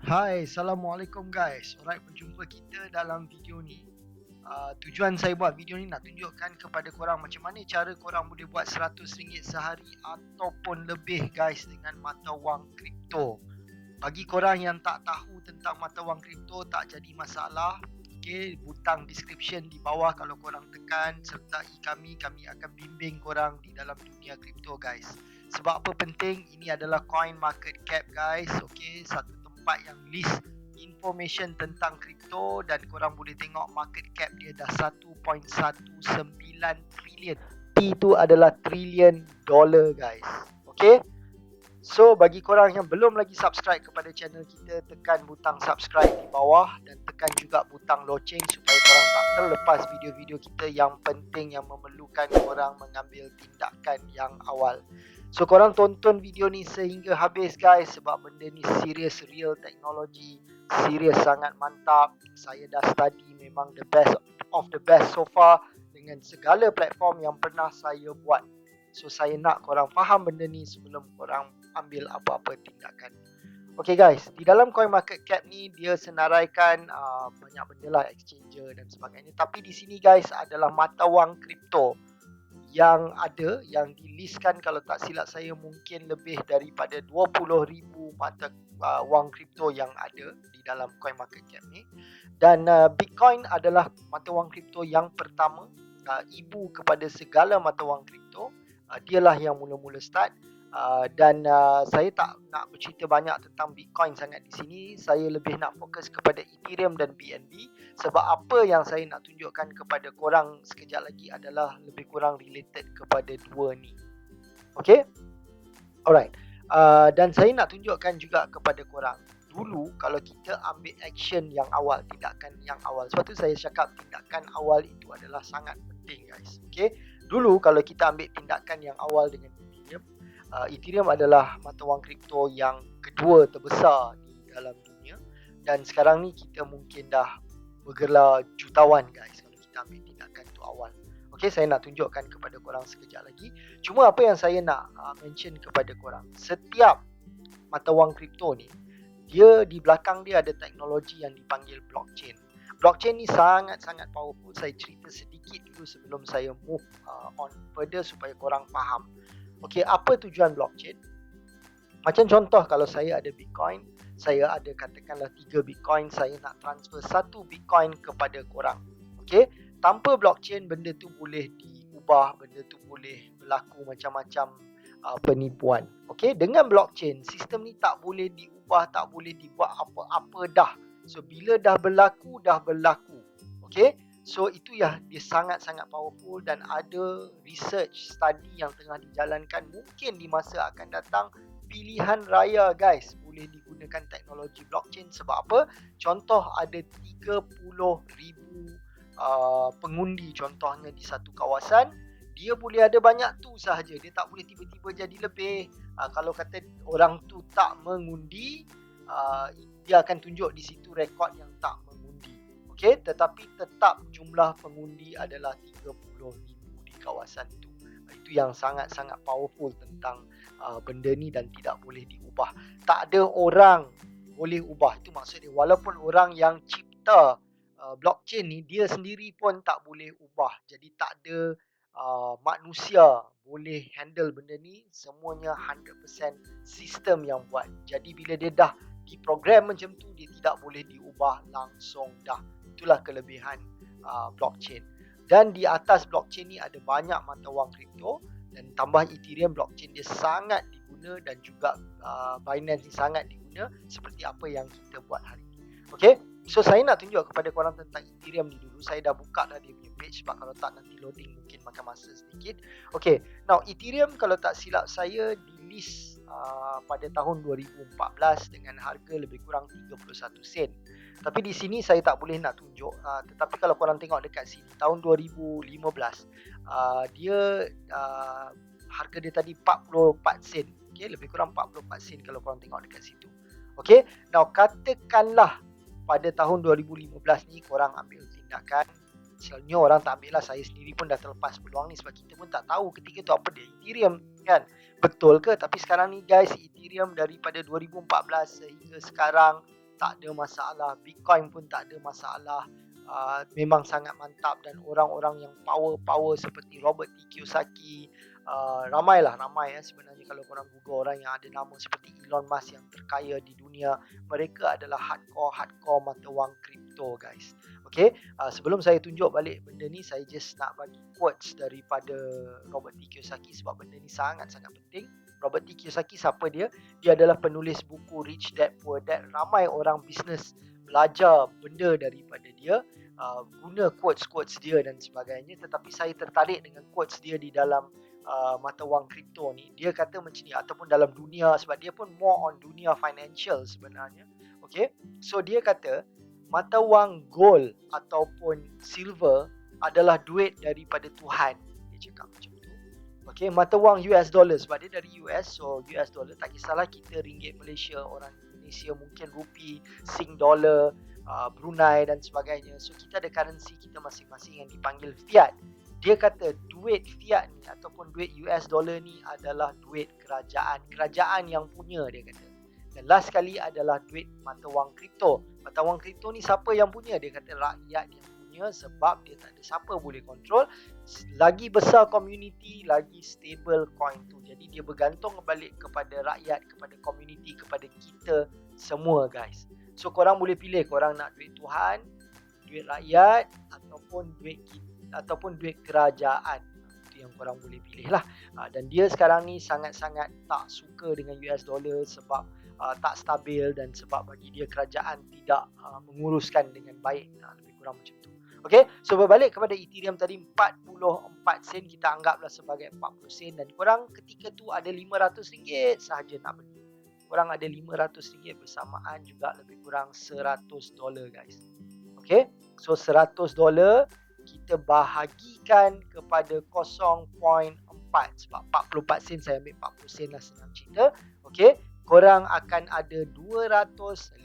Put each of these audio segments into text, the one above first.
Hai, Assalamualaikum guys. Alright, berjumpa kita dalam video ni. Tujuan saya buat video ni nak tunjukkan kepada korang macam mana cara korang boleh buat RM100 sehari ataupun lebih guys dengan mata wang kripto. Bagi korang yang tak tahu tentang mata wang kripto, tak jadi masalah. Okay, butang description di bawah kalau korang tekan sertai kami akan bimbing korang di dalam dunia kripto guys. Sebab apa penting? Ini adalah coin market cap guys. Okay, satu tempat yang list information tentang kripto dan korang boleh tengok market cap dia dah 1.19 trilion. T itu adalah trilion dollar guys. Okay. So bagi korang yang belum lagi subscribe kepada channel kita, tekan butang subscribe di bawah dan tekan juga butang loceng supaya korang tak terlepas video-video kita yang penting yang memerlukan korang mengambil tindakan yang awal. So korang tonton video ni sehingga habis guys, sebab benda ni serious, real technology, serious, sangat mantap. Saya dah study, memang the best of the best so far dengan segala platform yang pernah saya buat. So saya nak korang faham benda ni sebelum korang ambil apa-apa tindakan. Okay guys, di dalam coin market cap ni dia senaraikan banyak benda lah, exchanger dan sebagainya. Tapi di sini guys adalah mata wang kripto yang ada, yang dilistkan kalau tak silap saya mungkin lebih daripada 20,000 mata wang kripto yang ada di dalam coin market cap ni. Dan Bitcoin adalah mata wang kripto yang pertama, ibu kepada segala mata wang kripto. Dialah yang mula-mula start. Dan saya tak nak bercerita banyak tentang Bitcoin sangat di sini. Saya lebih nak fokus kepada Ethereum dan BNB. Sebab apa yang saya nak tunjukkan kepada korang sekejap lagi adalah lebih kurang related kepada dua ni. Okay? Alright. Dan saya nak tunjukkan juga kepada korang. Dulu kalau kita ambil action yang awal, tindakan yang awal. Sebab tu saya cakap tindakan awal itu adalah sangat penting guys. Okay? Dulu kalau kita ambil tindakan yang awal dengan Ethereum, Ethereum adalah mata wang kripto yang kedua terbesar di dalam dunia. Dan sekarang ni kita mungkin dah bergelar jutawan guys kalau kita ambil tindakan tu awal. Okay, saya nak tunjukkan kepada korang sekejap lagi. Cuma apa yang saya nak mention kepada korang, setiap mata wang kripto ni, dia di belakang dia ada teknologi yang dipanggil blockchain. Blockchain ni sangat-sangat powerful. Saya cerita sedikit dulu sebelum saya move on further supaya korang faham. Okey, apa tujuan blockchain? Macam contoh kalau saya ada Bitcoin, saya ada katakanlah 3 Bitcoin, saya nak transfer 1 Bitcoin kepada korang. Okey, tanpa blockchain benda tu boleh diubah, benda tu boleh berlaku macam-macam penipuan. Okey, dengan blockchain sistem ni tak boleh diubah, tak boleh dibuat apa-apa dah. So bila dah berlaku, dah berlaku. Okey, so itu ya, dia sangat-sangat powerful dan ada research study yang tengah dijalankan. Mungkin di masa akan datang pilihan raya guys boleh digunakan teknologi blockchain. Sebab apa? Contoh ada 30,000 pengundi contohnya di satu kawasan. Dia boleh ada banyak tu sahaja. Dia tak boleh tiba-tiba jadi lebih. Kalau kata orang tu tak mengundi, dia akan tunjuk di situ rekod yang tak mengundi. Okey, tetapi tetap jumlah pengundi adalah 30,000 di kawasan itu. Itu yang sangat-sangat powerful tentang benda ni dan tidak boleh diubah. Tak ada orang boleh ubah. Itu maksudnya walaupun orang yang cipta blockchain ni, dia sendiri pun tak boleh ubah. Jadi tak ada manusia boleh handle benda ni. Semuanya 100% sistem yang buat. Jadi bila dia dah diprogram macam tu, dia tidak boleh diubah langsung dah. Itulah kelebihan blockchain. Dan di atas blockchain ni ada banyak mata wang kripto. Dan tambah Ethereum, blockchain dia sangat diguna. Dan juga Binance ni sangat diguna. Seperti apa yang kita buat hari ni. Okay, so saya nak tunjuk kepada korang tentang Ethereum ni dulu. Saya dah buka dah dia punya page. Sebab kalau tak nanti loading mungkin makan masa sedikit. Okay, now Ethereum kalau tak silap saya di list pada tahun 2014 dengan harga lebih kurang 31 sen. Tapi di sini saya tak boleh nak tunjuk. Tetapi kalau korang tengok dekat sini tahun 2015, dia harga dia tadi 44 sen. Okay, lebih kurang 44 sen kalau korang tengok dekat situ. Okay, now katakanlah pada tahun 2015 ni korang ambil tindakan. Selalunya orang tak ambil lah. Saya sendiri pun dah terlepas peluang ni sebab kita pun tak tahu ketika tu apa dia Ethereum kan. Betul ke? Tapi sekarang ni guys, Ethereum daripada 2014 sehingga sekarang tak ada masalah, Bitcoin pun tak ada masalah. Memang sangat mantap, dan orang-orang yang power seperti Robert T. Kiyosaki, ramai sebenarnya kalau korang Google orang yang ada nama seperti Elon Musk yang terkaya di dunia, mereka adalah hardcore mata wang kripto, guys. Okay, sebelum saya tunjuk balik benda ni, saya just nak bagi quotes daripada Robert T. Kiyosaki sebab benda ni sangat-sangat penting. Robert T. Kiyosaki siapa dia? Dia adalah penulis buku Rich Dad Poor Dad. Ramai orang bisnes belajar benda daripada dia, guna quotes-quotes dia dan sebagainya. Tetapi saya tertarik dengan quotes dia di dalam mata wang kripto ni. Dia kata macam ni, ataupun dalam dunia, sebab dia pun more on dunia financial sebenarnya. Okay, so dia kata mata wang gold ataupun silver adalah duit daripada Tuhan. Dia cakap macam tu. Okay, mata wang US dollar sebab dia dari US, so US dollar, tak kisahlah kita ringgit Malaysia, orang Indonesia mungkin rupi, Sing dollar, Brunei dan sebagainya. So kita ada currency kita masing-masing yang dipanggil fiat. Dia kata duit fiat ni ataupun duit US dollar ni adalah duit kerajaan yang punya, dia kata. Dan last sekali adalah duit mata wang kripto. Mata wang kripto ni siapa yang punya? Dia kata rakyat yang punya, sebab dia tak ada siapa boleh kontrol. Lagi besar community, lagi stable coin tu. Jadi dia bergantung balik kepada rakyat, kepada community, kepada kita semua, guys. So korang boleh pilih, korang nak duit Tuhan, duit rakyat, ataupun duit kerajaan. Itu yang korang boleh pilih lah. Dan dia sekarang ni sangat-sangat tak suka dengan US dollar sebab tak stabil, dan sebab bagi dia kerajaan tidak menguruskan dengan baik, lebih kurang macam tu. Okay, so berbalik kepada Ethereum tadi, 44 sen, kita anggaplah sebagai 40 sen, dan korang ketika tu ada RM500 sahaja nak beli. Korang ada RM500 bersamaan juga lebih kurang $100, guys. Okay, so $100 kita bahagikan kepada 0.4, sebab 44 sen saya ambil 40 sen lah, senang cerita. Okay, korang akan ada 250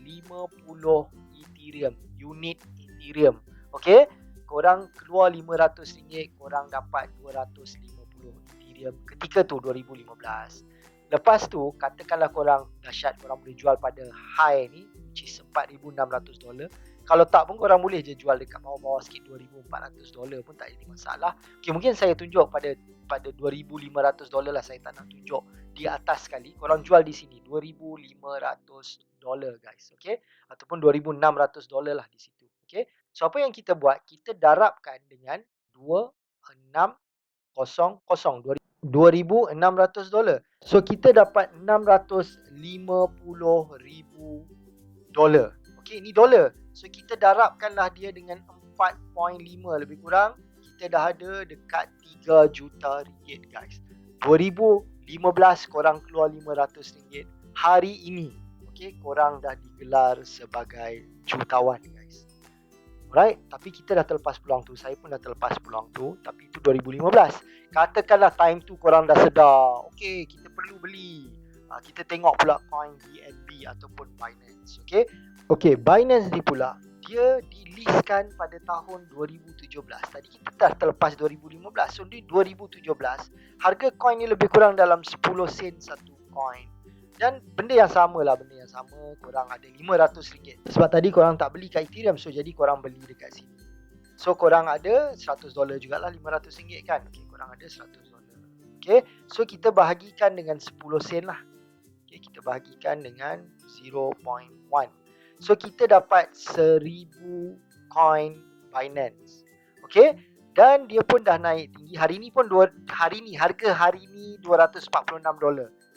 Ethereum, unit Ethereum. Okay, korang keluar RM500, korang dapat 250 Ethereum ketika tu 2015. Lepas tu katakanlah korang dahsyat, korang boleh jual pada high ni, which is $4,600. Kalau tak pun korang boleh je jual dekat bawah-bawah sikit, $2,400 pun tak jadi masalah. Okay, mungkin saya tunjuk pada $2,500 lah, saya tak nak tunjuk di atas sekali. Korang jual di sini $2,500, guys. Okay, ataupun $2,600 lah di situ. Okay, so apa yang kita buat, kita darabkan dengan 2600, $2,600. So kita dapat $650,000. Okay, ni dolar. So kita darabkanlah dia dengan 4.5 lebih kurang, kita dah ada dekat 3 juta ringgit, guys. 2015 korang keluar RM500. Hari ini, okay, korang dah digelar sebagai jutawan, guys. Alright, tapi kita dah terlepas peluang tu. Saya pun dah terlepas peluang tu, tapi itu 2015. Katakanlah time tu korang dah sedar, okay, kita perlu beli. Kita tengok pula coin BNB ataupun Binance. Okay, Binance ni pula, dia dilistkan pada tahun 2017. Tadi kita dah terlepas 2015. So di 2017, harga coin ni lebih kurang dalam 10 sen satu coin. Dan benda yang sama, korang ada RM500. Sebab tadi korang tak beli kat Ethereum, so jadi korang beli dekat sini. So korang ada $100 jugalah, RM500 kan. Okay, korang ada $100. Okay, so kita bahagikan dengan 10 sen lah. Okay, kita bahagikan dengan 0.1. So kita dapat 1000 coin Binance. Okay, dan dia pun dah naik tinggi. Harga hari ni $246.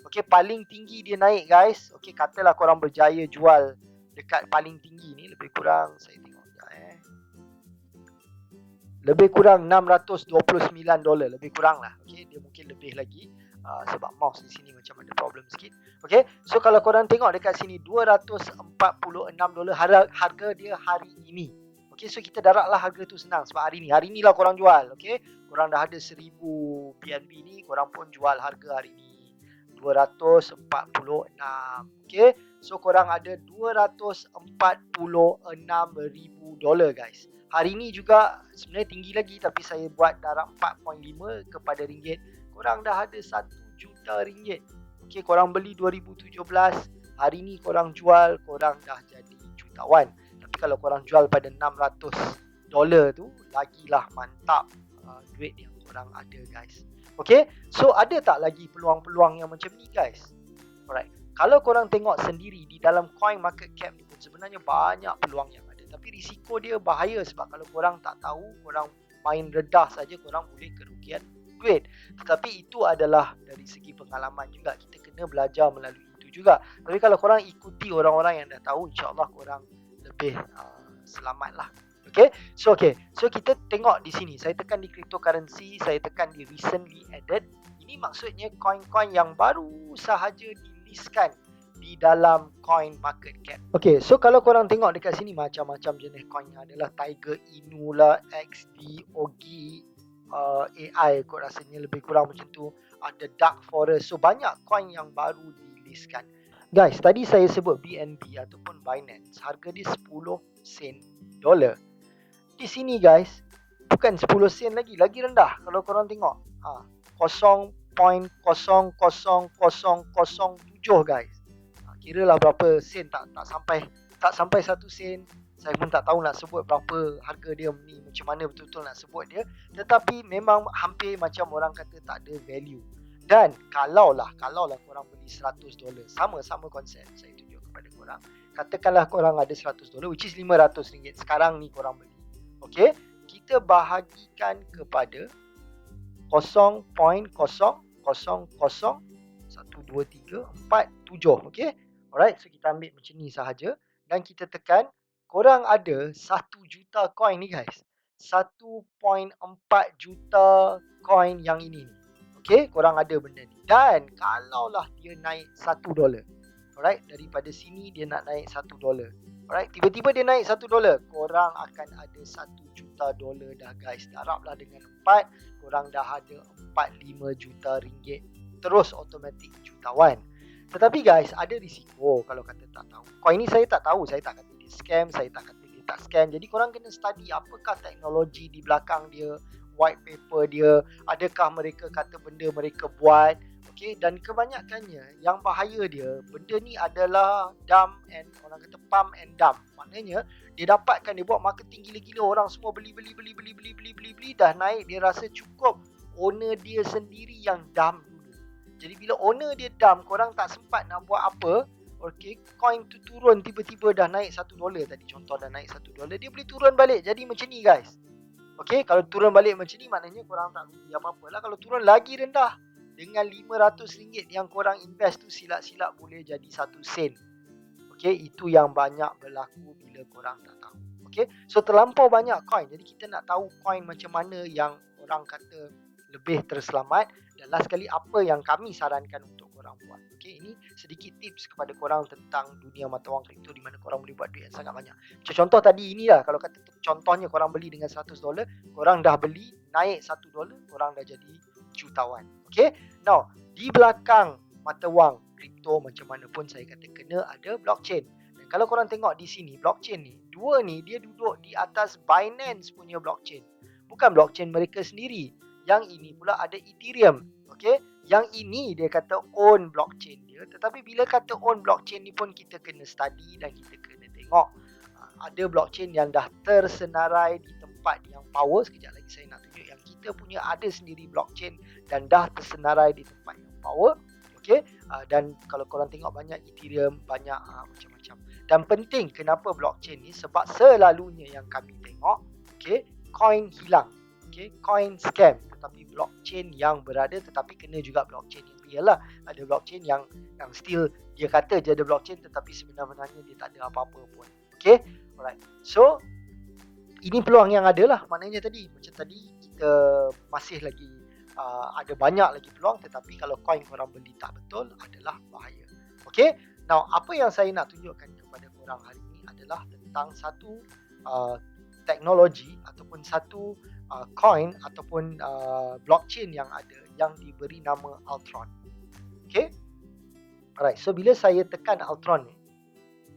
Okay, paling tinggi dia naik, guys. Okay, katalah korang berjaya jual dekat paling tinggi ni, lebih kurang, saya tengok sekejap lebih kurang $629, lebih kurang lah. Okay, dia mungkin lebih lagi sebab mouse di sini macam ada problem sikit. Okay, so kalau korang tengok dekat sini $246 harga dia hari ini. Okay, so kita darablah harga tu, senang sebab hari ni lah korang jual. Okay, korang dah ada 1000 BNB ni, korang pun jual harga hari ni 246. Okay, so korang ada $246,000, guys. Hari ni juga sebenarnya tinggi lagi, tapi saya buat darab 4.5 kepada ringgit. Korang dah ada 1 juta ringgit. Okay, korang beli 2017, hari ni korang jual, korang dah jadi jutawan. Tapi kalau korang jual pada $600 tu, lagilah mantap duit yang korang ada guys. Okay, so ada tak lagi peluang-peluang yang macam ni guys? Alright, kalau korang tengok sendiri di dalam coin market cap ni pun sebenarnya banyak peluang yang ada. Tapi risiko dia bahaya sebab kalau korang tak tahu, korang main redah saja, korang boleh kerugian duit. Tetapi itu adalah dari segi pengalaman juga. Kita kena belajar melalui itu juga. Tapi kalau korang ikuti orang-orang yang dah tahu, insyaAllah korang lebih selamat lah. Okay, so kita tengok di sini. Saya tekan di cryptocurrency, saya tekan di recently added. Ini maksudnya coin-coin yang baru sahaja dilistkan di dalam coin market cap. Okay, so kalau korang tengok dekat sini macam-macam jenis coin yang adalah Tiger Inu lah, XD, Ogi, AI kot rasanya lebih kurang macam tu. Ada Dark Forest. So banyak coin yang baru dilistkan. Guys, tadi saya sebut BNB ataupun Binance, harga dia 10 sen dolar. Di sini guys, bukan 10 sen lagi rendah kalau korang tengok. 0.00007 guys. Kiralah berapa sen, tak sampai 1 sen. Saya pun tak tahu nak sebut berapa harga dia ni, macam mana betul-betul nak sebut dia. Tetapi memang hampir macam orang kata tak ada value. Dan kalaulah korang beli $100, sama konsep saya tunjuk kepada korang. Katakanlah korang ada $100, which is RM500 sekarang ni korang beli. Okay, kita bahagikan kepada 0.0001234 okay. Alright, so kita ambil macam ni sahaja dan kita tekan. Korang ada 1 juta coin ni guys, 1.4 juta coin yang ini ni. Okay, korang ada benda ni. Dan kalaulah dia naik $1, alright, daripada sini dia nak naik $1, alright, tiba-tiba dia naik $1, korang akan ada $1 juta dah guys. Darablah dengan 4, korang dah ada 45 juta ringgit. Terus automatic jutawan. Tetapi guys, ada risiko kalau kata tak tahu. Coin ni saya tak tahu, saya tak kata dia scam, saya tak kata dia tak scam. Jadi korang kena study apakah teknologi di belakang dia, white paper dia, adakah mereka kata benda mereka buat. Okay, dan kebanyakannya yang bahaya dia, benda ni adalah dump and orang kata pump and dump. Maknanya dia dapatkan, dia buat marketing gila-gila, orang semua beli dah naik, dia rasa cukup. Owner dia sendiri yang dump dulu. Jadi bila owner dia dump, korang tak sempat nak buat apa. Okay, coin tu turun tiba-tiba dah naik $1 tadi, contoh dah naik $1, dia boleh turun balik jadi macam ni guys. Okay, kalau turun balik macam ni maknanya korang tak rugi apa-apa lah. Kalau turun lagi rendah, dengan RM500 yang korang invest tu silap-silap boleh jadi 1 sen. Okay, itu yang banyak berlaku bila korang tak tahu. Okay, so terlampau banyak coin. Jadi kita nak tahu coin macam mana yang orang kata lebih terselamat. Dan last sekali, apa yang kami sarankan untuk korang buat. Okay, ini sedikit tips kepada korang tentang dunia mata wang kripto di mana korang boleh buat duit yang sangat banyak. Macam contoh tadi ini lah, kalau kata contohnya korang beli dengan $100, korang dah beli naik $1, korang dah jadi jutawan. Okay, now di belakang mata wang kripto macam mana pun saya kata kena ada blockchain. Dan kalau korang tengok di sini, blockchain ni, dua ni dia duduk di atas Binance punya blockchain. Bukan blockchain mereka sendiri. Yang ini pula ada Ethereum. Okay, yang ini dia kata own blockchain dia. Tetapi bila kata own blockchain ni pun kita kena study dan kita kena tengok. Ada blockchain yang dah tersenarai di tempat yang power. Sekejap lagi saya nak tunjuk yang kita punya ada sendiri blockchain dan dah tersenarai di tempat yang power. Okay, dan kalau korang tengok banyak Ethereum, banyak macam-macam. Dan penting kenapa blockchain ni, sebab selalunya yang kami tengok, okay, coin hilang. Okay, coin scam, tetapi blockchain yang berada, tetapi kena juga blockchain yang real lah. Ada blockchain yang still dia kata je ada blockchain tetapi sebenarnya dia tak ada apa-apa pun. Okay, alright. So ini peluang yang ada lah. Maknanya tadi, macam tadi kita masih lagi ada banyak lagi peluang. Tetapi kalau coin korang beli tak betul adalah bahaya. Okay, now apa yang saya nak tunjukkan kepada korang hari ini adalah tentang satu teknologi ataupun satu coin ataupun blockchain yang ada yang diberi nama Altron. Okay, alright. So bila saya tekan Altron ni,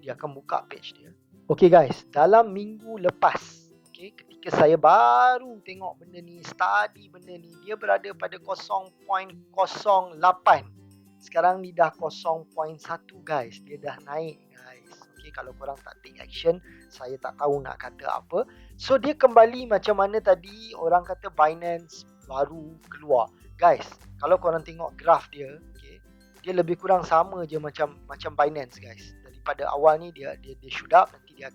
dia akan buka page dia. Okay guys, dalam minggu lepas, okay, ketika saya baru tengok benda ni, study benda ni, dia berada pada 0.08. Sekarang ni dah 0.1 guys. Dia dah naik guys. Okay, kalau korang tak take action, saya tak tahu nak kata apa. So dia kembali macam mana tadi orang kata Binance baru keluar. Guys, kalau korang tengok graf dia, okay, dia lebih kurang sama je macam Binance guys. Daripada awal ni dia shoot up, nanti dia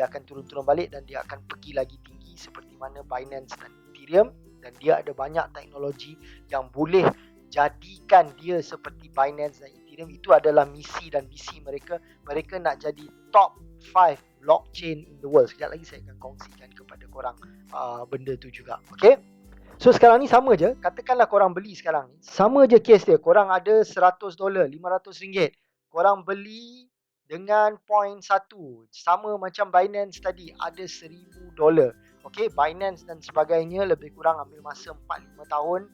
akan turun balik dan dia akan pergi lagi tinggi seperti mana Binance dan Ethereum. Dan dia ada banyak teknologi yang boleh jadikan dia seperti Binance dan Ethereum. Itu adalah misi dan visi mereka. Mereka nak jadi top 5 blockchain in the world. Sekejap lagi saya akan kongsikan kepada korang benda tu juga. Okay. So sekarang ni sama je. Katakanlah korang beli sekarang ni. Sama je case dia. Korang ada $100, RM500. Korang beli dengan 0.1. Sama macam Binance tadi. Ada $1,000. Okay, Binance dan sebagainya lebih kurang ambil masa 4-5 tahun.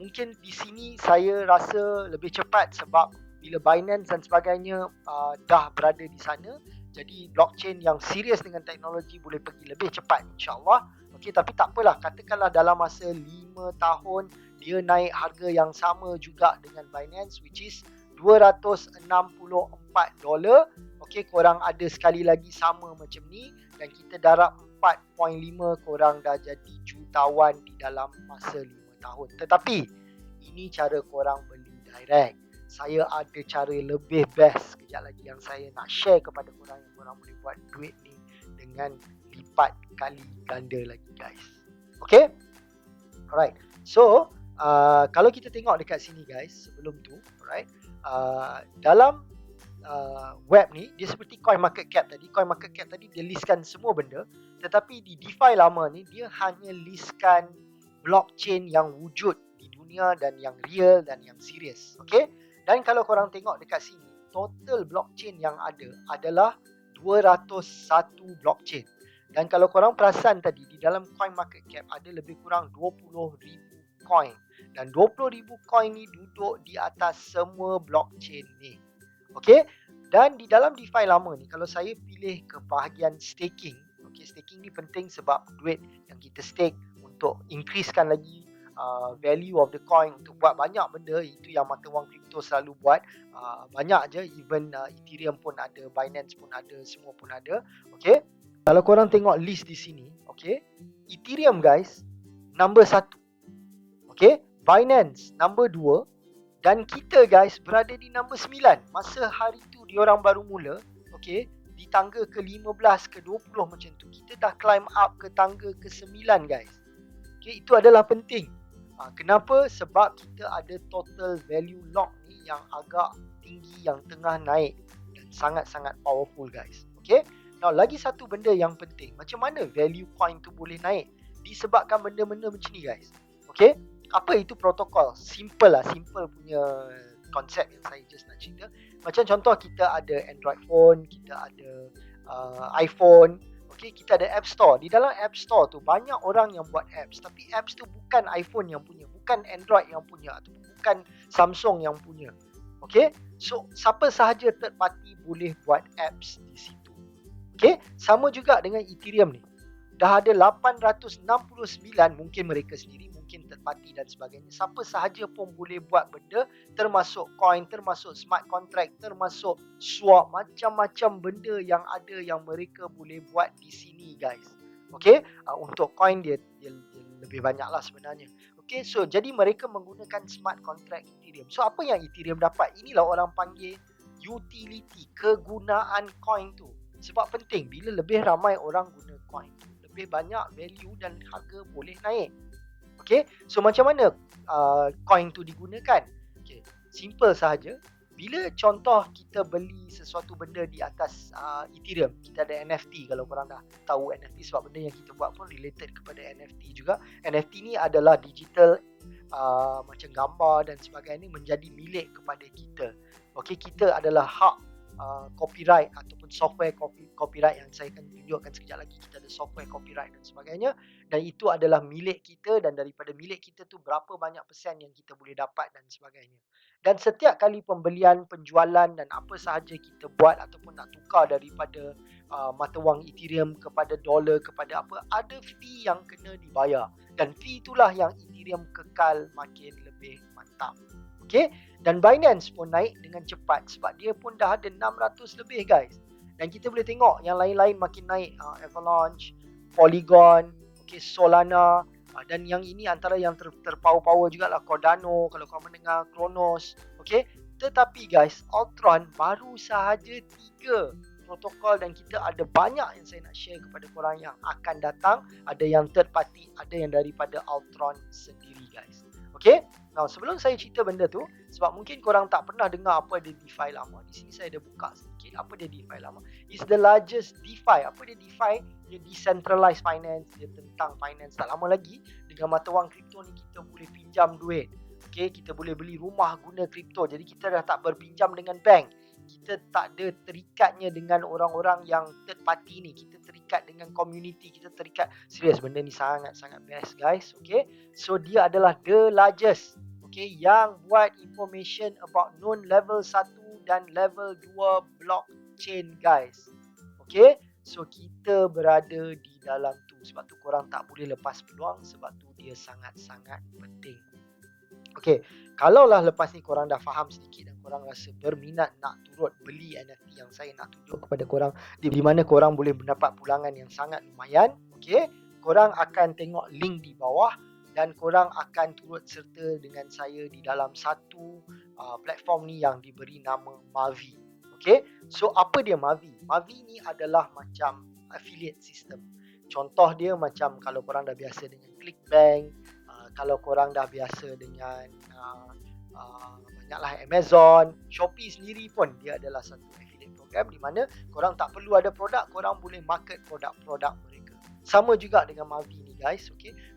Mungkin di sini saya rasa lebih cepat sebab bila Binance dan sebagainya dah berada di sana. Jadi blockchain yang serius dengan teknologi boleh pergi lebih cepat insyaAllah. Okay, tapi tak apalah. Katakanlah dalam masa 5 tahun dia naik harga yang sama juga dengan Binance, which is $264. Okay, korang ada sekali lagi sama macam ni dan kita darab 4.5, korang dah jadi jutawan di dalam masa 5 tahun. Tetapi ini cara korang beli direct. Saya ada cara lebih best kejap lagi yang saya nak share kepada korang, yang korang boleh buat duit ni dengan lipat kali ganda lagi guys. Okay, alright. So kalau kita tengok dekat sini guys, sebelum tu, alright, dalam web ni dia seperti CoinMarketCap tadi. CoinMarketCap tadi dia listkan semua benda, tetapi di DeFi lama ni dia hanya listkan blockchain yang wujud di dunia dan yang real dan yang serius. Okay, dan kalau korang tengok dekat sini, total blockchain yang ada adalah 201 blockchain. Dan kalau korang perasan tadi, di dalam CoinMarketCap ada lebih kurang 20,000 coin. Dan 20,000 coin ni duduk di atas semua blockchain ni. Okay, dan di dalam DeFi lama ni, kalau saya pilih ke bahagian staking, okay, staking ni penting sebab duit yang kita stake untuk increasekan lagi value of the coin, untuk buat banyak benda. Itu yang mata wang crypto selalu buat. Banyak je, even Ethereum pun ada, Binance pun ada, semua pun ada. Okay, kalau korang tengok list di sini, okay, Ethereum guys number 1, okay, Binance number 2, dan kita guys berada di number 9. Masa hari tu diorang baru mula, okay, di tangga ke 15 ke 20 macam tu, kita dah climb up ke tangga ke 9 guys. Okay, itu adalah penting. Kenapa? Sebab kita ada total value lock ni yang agak tinggi, yang tengah naik dan sangat-sangat powerful guys. Okay, now lagi satu benda yang penting, macam mana value coin tu boleh naik? Disebabkan benda-benda macam ni guys. Okay, apa itu protokol? Simple lah, simple punya konsep yang saya just nak cerita. Macam contoh, kita ada Android phone, kita ada iPhone, okay, kita ada App Store. Di dalam App Store tu banyak orang yang buat apps, tapi apps tu bukan iPhone yang punya, bukan Android yang punya, atau bukan Samsung yang punya. Okay, so siapa sahaja third party boleh buat apps di situ. Okay, sama juga dengan Ethereum ni. Dah ada 869, mungkin mereka sendiri, mungkin third party dan sebagainya. Siapa sahaja pun boleh buat benda, termasuk coin, termasuk smart contract, termasuk swap, macam-macam benda yang ada yang mereka boleh buat di sini guys. Okay, untuk coin dia lebih banyak lah sebenarnya. Okay, so jadi mereka menggunakan smart contract Ethereum. So apa yang Ethereum dapat? Inilah orang panggil utility, kegunaan coin tu. Sebab penting, bila lebih ramai orang guna coin tu, lebih banyak value dan harga boleh naik. Okay, so macam mana coin tu digunakan? Okay, simple sahaja. Bila contoh kita beli sesuatu benda di atas Ethereum, kita ada NFT. Kalau korang dah tahu NFT, sebab benda yang kita buat pun related kepada NFT juga. NFT ni adalah digital, macam gambar dan sebagainya, menjadi milik kepada kita. Okay, kita adalah hak copyright ataupun software copyright yang saya akan tunjukkan sekejap lagi. Kita ada software copyright dan sebagainya, dan itu adalah milik kita, dan daripada milik kita tu berapa banyak persen yang kita boleh dapat dan sebagainya. Dan setiap kali pembelian, penjualan dan apa sahaja kita buat ataupun nak tukar daripada mata wang Ethereum kepada dolar, kepada apa, ada fee yang kena dibayar, dan fee itulah yang Ethereum kekal makin lebih mantap. Okay, Dan Binance pun naik dengan cepat sebab dia pun dah ada 600 lebih guys. Dan kita boleh tengok yang lain-lain makin naik, Avalanche, Polygon, Solana, dan yang ini antara yang terpower-power jugalah, Cardano kalau kau mendengar, Kronos. Tetapi guys, Altron baru sahaja 3 protokol dan kita ada banyak yang saya nak share kepada korang yang akan datang. Ada yang third party, ada yang daripada Altron sendiri guys. Now sebelum saya cerita benda tu, sebab mungkin korang tak pernah dengar apa dia DeFi lama. Di sini saya ada buka sedikit apa dia DeFi lama. It's the largest DeFi. Apa dia DeFi? Dia decentralized finance, dia tentang finance. Tak lama lagi dengan mata wang kripto ni kita boleh pinjam duit. Kita boleh beli rumah guna kripto. Jadi kita dah tak berpinjam dengan bank. Kita tak ada terikatnya dengan orang-orang yang third party ni. Kita terikat dengan community. Kita terikat. Serius, benda ni sangat-sangat best guys. So dia adalah the largest yang buat information about known level 1 dan level 2 blockchain guys. So kita berada di dalam tu. Sebab tu korang tak boleh lepas peluang. Sebab tu dia sangat-sangat penting. Kalaulah lepas ni korang dah faham sedikit dan korang rasa berminat nak turut beli NFT yang saya nak tunjuk kepada korang, di mana korang boleh mendapat pulangan yang sangat lumayan, korang akan tengok link di bawah dan korang akan turut serta dengan saya di dalam satu platform ni yang diberi nama Mavi. So apa dia Mavi? Mavi ni adalah macam affiliate system. Contoh dia macam kalau korang dah biasa dengan Clickbank, kalau korang dah biasa dengan banyaklah Amazon, Shopee sendiri pun dia adalah satu affiliate program di mana korang tak perlu ada produk, korang boleh market produk-produk mereka. Sama juga dengan Mavi ni guys.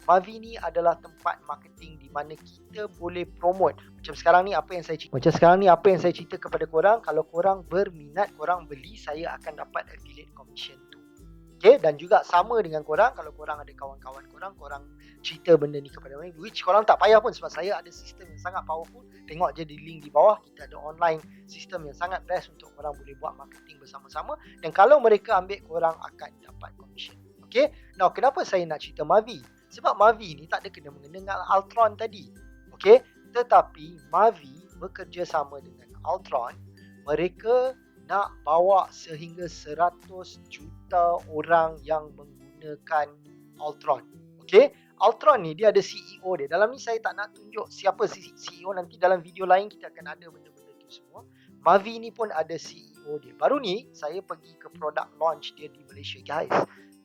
Mavi ni adalah tempat marketing di mana kita boleh promote. Macam sekarang ni apa yang saya cerita kepada korang, kalau korang berminat, korang beli, saya akan dapat affiliate commission tu. Dan juga sama dengan korang, kalau korang ada kawan-kawan korang cerita benda ni kepada mereka, which korang tak payah pun sebab saya ada sistem yang sangat powerful. Tengok je di link di bawah, kita ada online sistem yang sangat best untuk korang boleh buat marketing bersama-sama. Dan kalau mereka ambil, korang akan dapat commission. Now kenapa saya nak cerita Mavi? Sebab Mavi ni tak ada kena-mengena dengan Altron tadi. Tetapi Mavi bekerjasama dengan Altron. Mereka nak bawa sehingga 100 juta orang yang menggunakan Altron. Altron ni dia ada CEO dia. Dalam ni saya tak nak tunjuk siapa CEO, nanti dalam video lain kita akan ada benda-benda tu semua. Mavi ni pun ada CEO dia. Baru ni saya pergi ke product launch dia di Malaysia guys.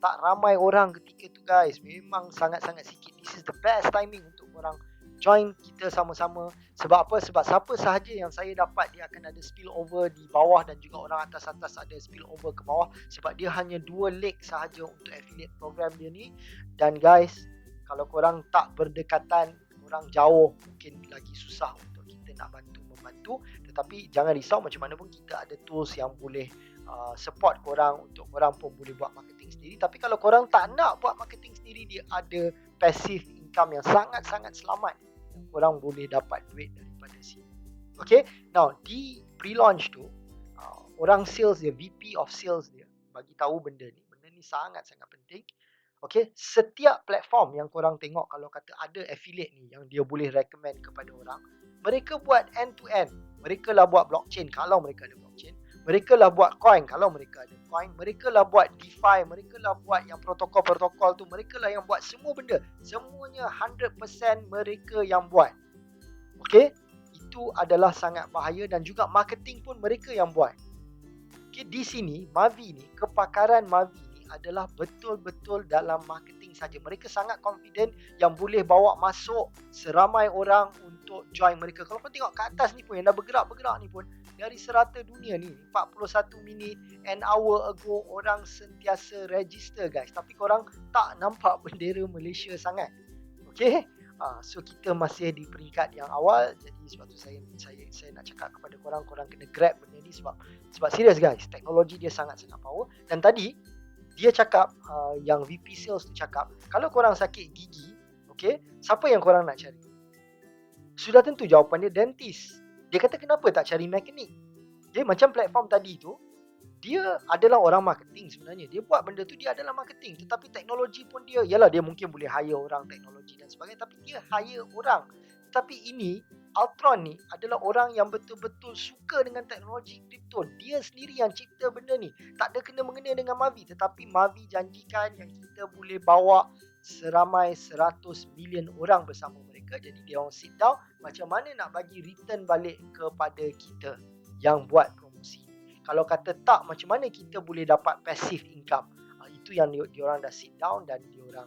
Tak ramai orang ketika tu guys. Memang sangat-sangat sikit. This is the best timing untuk orang join kita sama-sama. Sebab apa? Sebab siapa sahaja yang saya dapat, dia akan ada spillover di bawah dan juga orang atas-atas ada spillover ke bawah. Sebab dia hanya 2 leg sahaja untuk affiliate program dia ni. Dan guys, kalau korang tak berdekatan, korang jauh, mungkin lagi susah untuk kita nak membantu. Tetapi jangan risau, macam mana pun kita ada tools yang boleh support korang untuk korang pun boleh buat marketing sendiri. Tapi kalau korang tak nak buat marketing sendiri, dia ada passive income yang sangat-sangat selamat yang korang boleh dapat duit daripada sini. Now di pre-launch tu, orang sales dia, VP of sales dia bagi tahu benda ni sangat-sangat penting. Setiap platform yang korang tengok, kalau kata ada affiliate ni yang dia boleh recommend kepada orang, mereka buat end to end. Mereka lah buat blockchain kalau mereka ada blockchain. Mereka lah buat coin kalau mereka ada coin. Mereka lah buat DeFi. Mereka lah buat yang protokol-protokol tu. Mereka lah yang buat semua benda. Semuanya 100% mereka yang buat. Itu adalah sangat bahaya. Dan juga marketing pun mereka yang buat. Di sini Mavi ni, kepakaran Mavi ni adalah betul-betul dalam marketing saja. Mereka sangat confident yang boleh bawa masuk seramai orang untuk join mereka. Kalau kau tengok kat atas ni pun, yang dah bergerak-bergerak ni pun, dari serata dunia ni, 41 minit, an hour ago, orang sentiasa register guys. Tapi korang tak nampak bendera Malaysia sangat. So kita masih di peringkat yang awal. Jadi sebab tu saya nak cakap kepada korang kena grab benda ni. Sebab serius guys, teknologi dia sangat-sangat power. Dan tadi dia cakap, yang VP sales tu cakap, kalau korang sakit gigi, siapa yang korang nak cari? Sudah tentu jawapan dia dentist. Dia kata kenapa tak cari mekanik? Macam platform tadi tu, dia adalah orang marketing sebenarnya. Dia buat benda tu, dia adalah marketing. Tetapi teknologi pun dia, yalah dia mungkin boleh hire orang teknologi dan sebagainya. Tapi dia hire orang. Tetapi ini, Ultron ni adalah orang yang betul-betul suka dengan teknologi kripto. Dia sendiri yang cipta benda ni. Tak ada kena-mengena dengan Mavi. Tetapi Mavi janjikan yang kita boleh bawa seramai 100 million orang bersama mereka. Jadi dia orang sit down, macam mana nak bagi return balik kepada kita yang buat promosi. Kalau kata tak, macam mana kita boleh dapat passive income. Itu yang diorang dah sit down dan diorang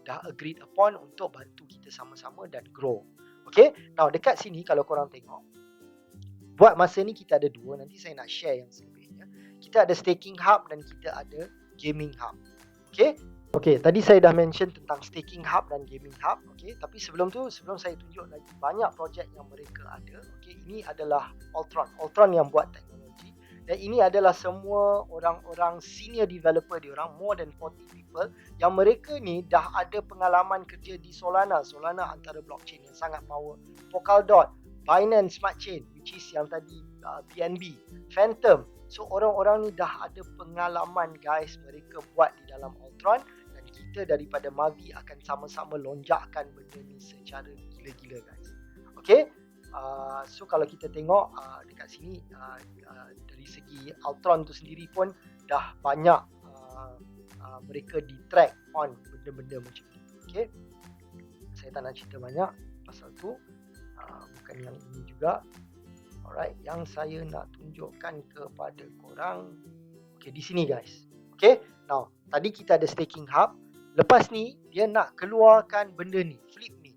dah agreed upon untuk bantu kita sama-sama dan grow. Okay, now dekat sini kalau korang tengok, buat masa ni kita ada dua. Nanti saya nak share yang selebihnya. Kita ada staking hub dan kita ada gaming hub. Okay, tadi saya dah mention tentang staking hub dan gaming hub. Okay, tapi sebelum saya tunjuk lagi banyak projek yang mereka ada. Okay, ini adalah Ultron yang buat teknologi. Dan ini adalah semua orang-orang senior developer diorang, more than 40 people, yang mereka ni dah ada pengalaman kerja di Solana antara blockchain yang sangat power, Polkadot, Binance Smart Chain, which is yang tadi BNB, Phantom. So orang-orang ni dah ada pengalaman guys, mereka buat di dalam Ultron, dan kita daripada Mavi akan sama-sama lonjakkan benda ni secara gila-gila guys. Okay, so kalau kita tengok dekat sini, dari segi Ultron tu sendiri pun dah banyak mereka di track on benda-benda macam ni. Okay, saya tak nak cerita banyak pasal tu, bukan yang ini juga. Alright, yang saya nak tunjukkan kepada korang, okay, di sini guys. Okay, now tadi kita ada staking hub. Lepas ni dia nak keluarkan benda ni, Flip Me.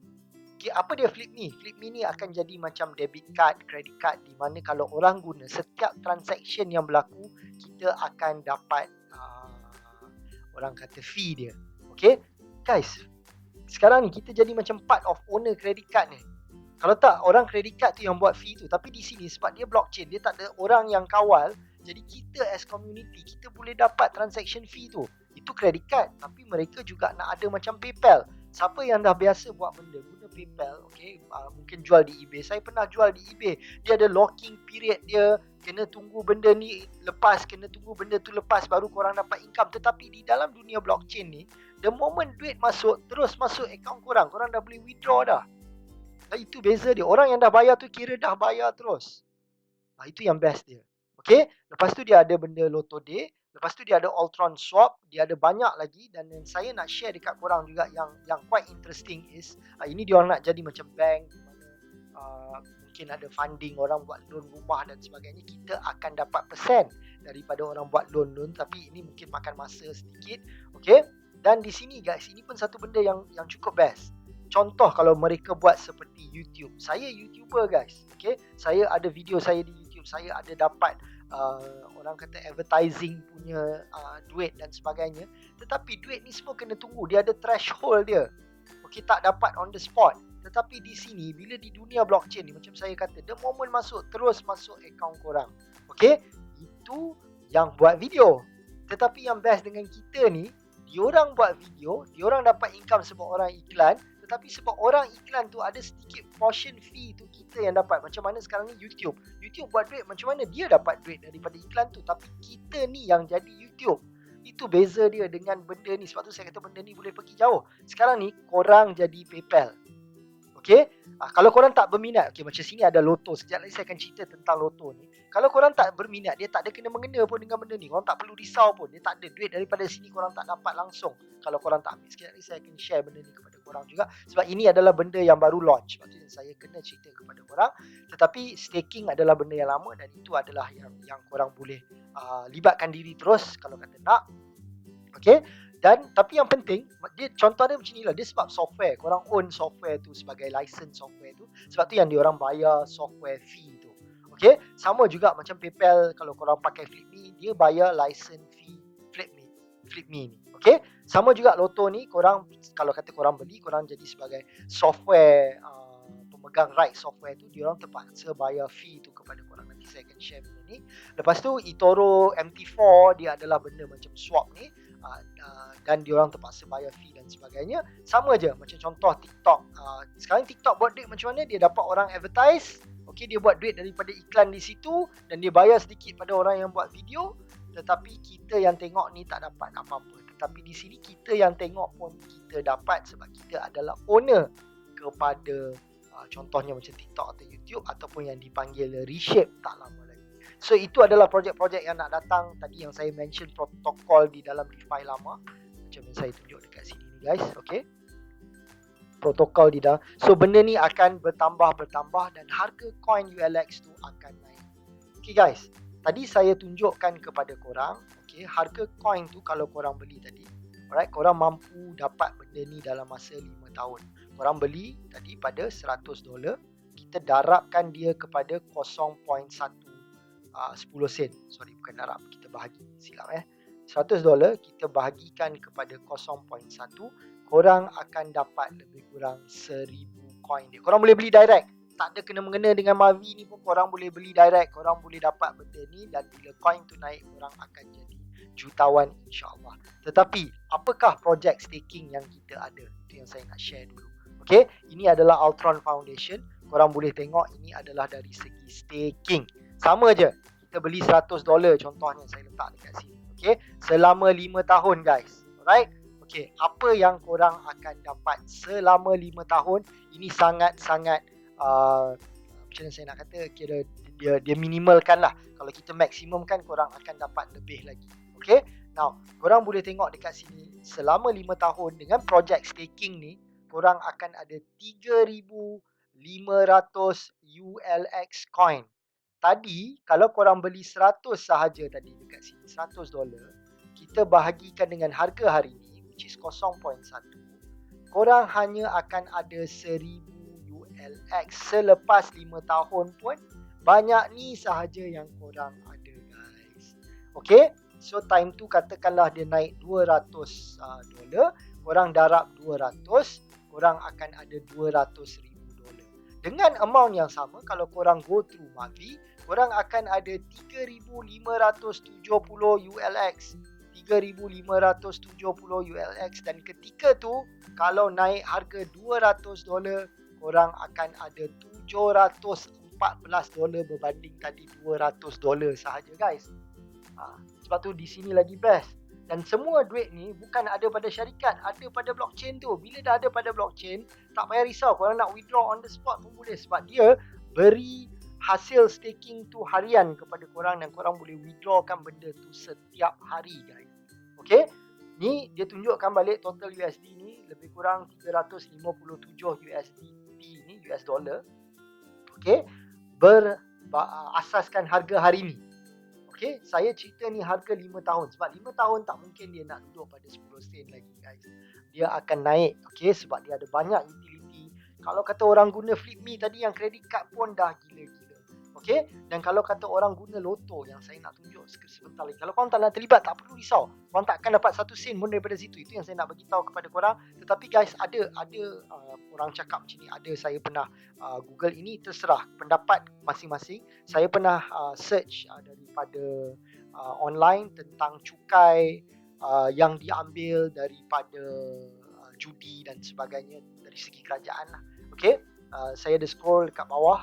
Okay, apa dia Flip Me? Flip Me ni akan jadi macam debit card, credit card, di mana kalau orang guna setiap transaction yang berlaku, kita akan dapat orang kata fee dia. Okay guys, sekarang ni kita jadi macam part of owner credit card ni. Kalau tak, orang credit card tu yang buat fee tu. Tapi di sini sebab dia blockchain, dia tak ada orang yang kawal. Jadi kita as community, kita boleh dapat transaction fee tu. Itu credit card. Tapi mereka juga nak ada macam PayPal. Siapa yang dah biasa buat benda, guna PayPal, okay, mungkin jual di eBay. Saya pernah jual di eBay. Dia ada locking period dia. Kena tunggu benda ni lepas, kena tunggu benda tu lepas, baru korang dapat income. Tetapi di dalam dunia blockchain ni, the moment duit masuk, terus masuk account korang. Korang dah boleh withdraw dah. Itu beza dia. Orang yang dah bayar tu kira dah bayar terus. Itu yang best dia. Okay, lepas tu dia ada benda Lotto Day. Lepas tu dia ada Ultron Swap. Dia ada banyak lagi. Dan yang saya nak share dekat korang juga yang quite interesting is, ini dia orang nak jadi macam bank, di mana mungkin ada funding, orang buat loan rumah dan sebagainya. Kita akan dapat persen daripada orang buat loan. Tapi ini mungkin makan masa sedikit. Okay, dan di sini guys, ini pun satu benda yang cukup best. Contoh kalau mereka buat seperti YouTube. Saya YouTuber guys. Okay, saya ada video saya di YouTube. Saya ada dapat orang kata advertising punya duit dan sebagainya. Tetapi duit ni semua kena tunggu. Dia ada threshold dia. Okay, tak dapat on the spot. Tetapi di sini, bila di dunia blockchain ni, macam saya kata, the moment masuk, terus masuk account korang. Okay, itu yang buat video. Tetapi yang best dengan kita ni, diorang buat video, diorang dapat income sebab orang iklan. Tetapi sebab orang iklan tu ada sedikit portion fee tu kita yang dapat. Macam mana sekarang ni YouTube buat duit, macam mana dia dapat duit daripada iklan tu. Tapi kita ni yang jadi YouTube. Itu beza dia dengan benda ni. Sebab tu saya kata benda ni boleh pergi jauh. Sekarang ni korang jadi PayPal. Okay, kalau korang tak berminat, okay, macam sini ada Lotto. Sekejap lagi saya akan cerita tentang Lotto ni. Kalau korang tak berminat, dia tak ada kena-mengena pun dengan benda ni. Korang tak perlu risau pun. Dia tak ada duit daripada sini, korang tak dapat langsung kalau korang tak ambil. Sekejap lagi saya akan share benda ni kepada korang juga. Sebab ini adalah benda yang baru launch. Sebab tu saya kena cerita kepada korang. Tetapi staking adalah benda yang lama, dan itu adalah yang korang boleh libatkan diri terus kalau kata nak. Okay, dan tapi yang penting, dia contoh dia macam ni lah. Dia sebab software, korang own software tu sebagai license software tu. Sebab tu yang diorang bayar software fee tu. Okay, sama juga macam PayPal. Kalau korang pakai FlipMe, dia bayar license fee FlipMe ni. Okay, sama juga Lotto ni. Korang, kalau kata korang beli, korang jadi sebagai software pemegang right software tu, diorang terpaksa bayar fee tu kepada korang. Nanti saya akan share benda ni. Lepas tu eToro MT4, dia adalah benda macam swap ni. Dan diorang terpaksa bayar fee dan sebagainya. Sama je macam contoh TikTok. Sekarang TikTok buat duit macam mana? Dia dapat orang advertise. Okay, dia buat duit daripada iklan di situ, dan dia bayar sedikit pada orang yang buat video. Tetapi kita yang tengok ni tak dapat apa-apa. Tetapi di sini kita yang tengok pun kita dapat, sebab kita adalah owner kepada contohnya macam TikTok atau YouTube ataupun yang dipanggil reshape tak lama lagi. So itu adalah projek-projek yang nak datang. Tadi yang saya mention protokol di dalam DeFi lama, macam yang saya tunjuk dekat sini ni guys. Okay, protokol di dalam. So benda ni akan bertambah dan harga coin ULX tu akan naik. Okay guys, tadi saya tunjukkan kepada korang, okay, harga coin tu kalau korang beli tadi, alright, korang mampu dapat benda ni dalam masa 5 tahun. Korang beli tadi pada $100, kita darabkan dia kepada 0.10 sen. Sorry, bukan darab, kita bahagi, silap $100 kita bahagikan kepada 0.1, korang akan dapat lebih kurang 1000 coin dia. Korang boleh beli direct, tak ada kena-mengena dengan Mavi ni pun, korang boleh beli direct, korang boleh dapat benda ni, dan bila coin tu naik, korang akan jadi jutawan insyaAllah. Tetapi apakah projek staking yang kita ada? Itu yang saya nak share dulu. Okay, ini adalah Altron Foundation. Korang boleh tengok ini adalah dari segi staking. Sama je, kita beli $100 contohnya, saya letak dekat sini. Okay, selama 5 tahun guys. Alright. Okay, apa yang korang akan dapat selama 5 tahun? Ini sangat-sangat macam mana saya nak kata, kira dia minimalkan lah. Kalau kita maksimum kan, korang akan dapat lebih lagi. Okay, now korang boleh tengok dekat sini, selama 5 tahun dengan projek staking ni, korang akan ada 3,500 ULX coin. Tadi kalau korang beli 100 sahaja tadi dekat sini, $100, kita bahagikan dengan harga hari ni, which is 0.1, korang hanya akan ada 1000 ULX. Selepas 5 tahun pun banyak ni sahaja yang korang ada guys. Okay, so time tu katakanlah dia naik $200, korang darab 200, korang akan ada $200,000. Dengan amount yang sama, kalau korang go through Mavi, korang akan ada 3,570 ULX. 3,570 ULX. Dan ketika tu, kalau naik harga $200, korang akan ada $714 berbanding tadi $200 sahaja guys. Sebab tu di sini lagi best. Dan semua duit ni bukan ada pada syarikat, ada pada blockchain tu. Bila dah ada pada blockchain, tak payah risau, korang nak withdraw on the spot pun boleh. Sebab dia beri hasil staking tu harian kepada korang, dan korang boleh withdrawkan benda tu setiap hari guys. Okay, ni dia tunjukkan balik total USD ni lebih kurang 357 USDT ni, US dollar. Okay, berasaskan harga hari ni. Okay, saya cerita ni harga 5 tahun. Sebab 5 tahun tak mungkin dia nak duduk pada 10 sen lagi guys. Dia akan naik. Okay, sebab dia ada banyak utility. Kalau kata orang guna FlipMe tadi, yang credit card pun dah gila-gila. Okay, dan kalau kata orang guna Loto, yang saya nak tunjuk sebentar lagi, kalau korang tak nak terlibat, tak perlu risau. Korang tak akan dapat 1 sen pun daripada situ. Itu yang saya nak beritahu kepada korang. Tetapi guys, ada orang cakap macam ni. Ada, saya pernah Google ini, terserah pendapat masing-masing. Saya pernah search daripada online tentang cukai yang diambil daripada judi dan sebagainya dari segi kerajaan lah. Okay, saya ada scroll dekat bawah.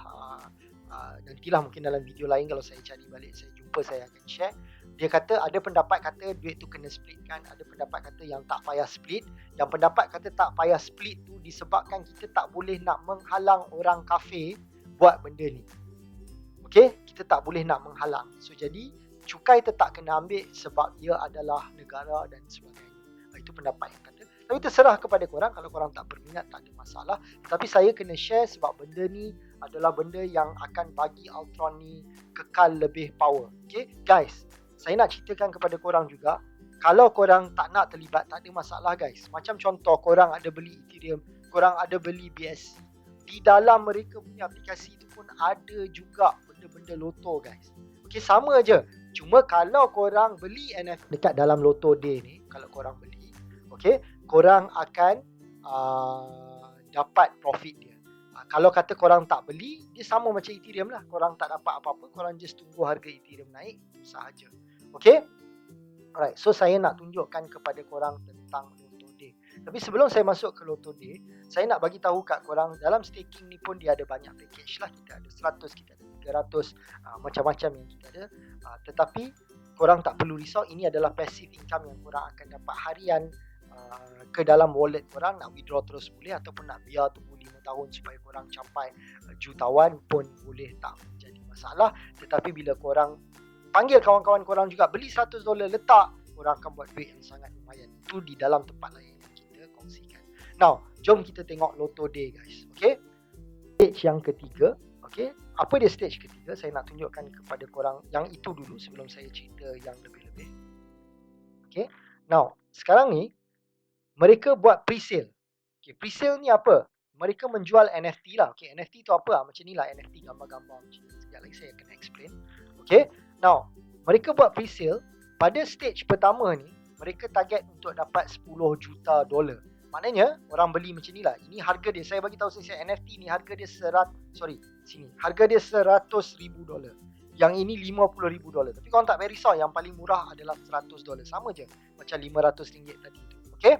Nantilah mungkin dalam video lain kalau saya cari balik, saya jumpa, saya akan share. Dia kata ada pendapat kata duit tu kena split kan, ada pendapat kata yang tak payah split. Yang pendapat kata tak payah split tu disebabkan kita tak boleh nak menghalang orang kafir buat benda ni. Okay, kita tak boleh nak menghalang. So jadi cukai tetap kena ambil sebab ia adalah negara dan sebagainya. Itu pendapat yang kata. Tapi terserah kepada korang, kalau korang tak berminat tak ada masalah. Tapi saya kena share sebab benda ni adalah benda yang akan bagi Altron ni kekal lebih power. Okay guys, saya nak ceritakan kepada korang juga, kalau korang tak nak terlibat, tak ada masalah guys. Macam contoh, korang ada beli Ethereum, korang ada beli BSC, di dalam mereka punya aplikasi tu pun ada juga benda-benda Loto guys. Okay, sama je. Cuma kalau korang beli NFT dekat dalam Loto Day ni, kalau korang beli, okay, korang akan dapat profit dia. Kalau kata korang tak beli, dia sama macam Ethereum lah. Korang tak dapat apa-apa, korang just tunggu harga Ethereum naik, itu sahaja. Okay, alright, so saya nak tunjukkan kepada korang tentang Loto Day. Tapi sebelum saya masuk ke Loto Day, saya nak bagi tahu kat korang, dalam staking ni pun dia ada banyak package lah. Kita ada 100, kita ada 300, macam-macam yang kita ada. Tetapi korang tak perlu risau, ini adalah passive income yang korang akan dapat harian ke dalam wallet korang, nak withdraw terus boleh, ataupun nak biar tunggu 5 tahun supaya korang capai jutawan pun boleh, tak menjadi masalah. Tetapi bila korang panggil kawan-kawan korang juga beli $100, letak, korang akan buat duit yang sangat lumayan. Itu di dalam tempat lain yang kita kongsikan. Now, jom kita tengok Lotto Day guys. Okay, stage yang ketiga. Okay, apa dia stage ketiga? Saya nak tunjukkan kepada korang yang itu dulu sebelum saya cerita yang lebih-lebih. Okay, now sekarang ni mereka buat pre-sale. Okay, pre-sale ni apa? Mereka menjual NFT lah. Okay, NFT tu apa? Macam ni lah NFT, gambar-gambar macam ni. Sekejap lagi saya akan explain. Okay, now mereka buat pre-sale. Pada stage pertama ni, mereka target untuk dapat $10 juta. Maknanya orang beli macam ni lah. Ini harga dia, saya bagi tahu saya NFT ni harga dia harga dia $100,000. Yang ini $50,000. Tapi korang tak payah risau, yang paling murah adalah $100. Sama je macam RM500 tadi tu. Okay,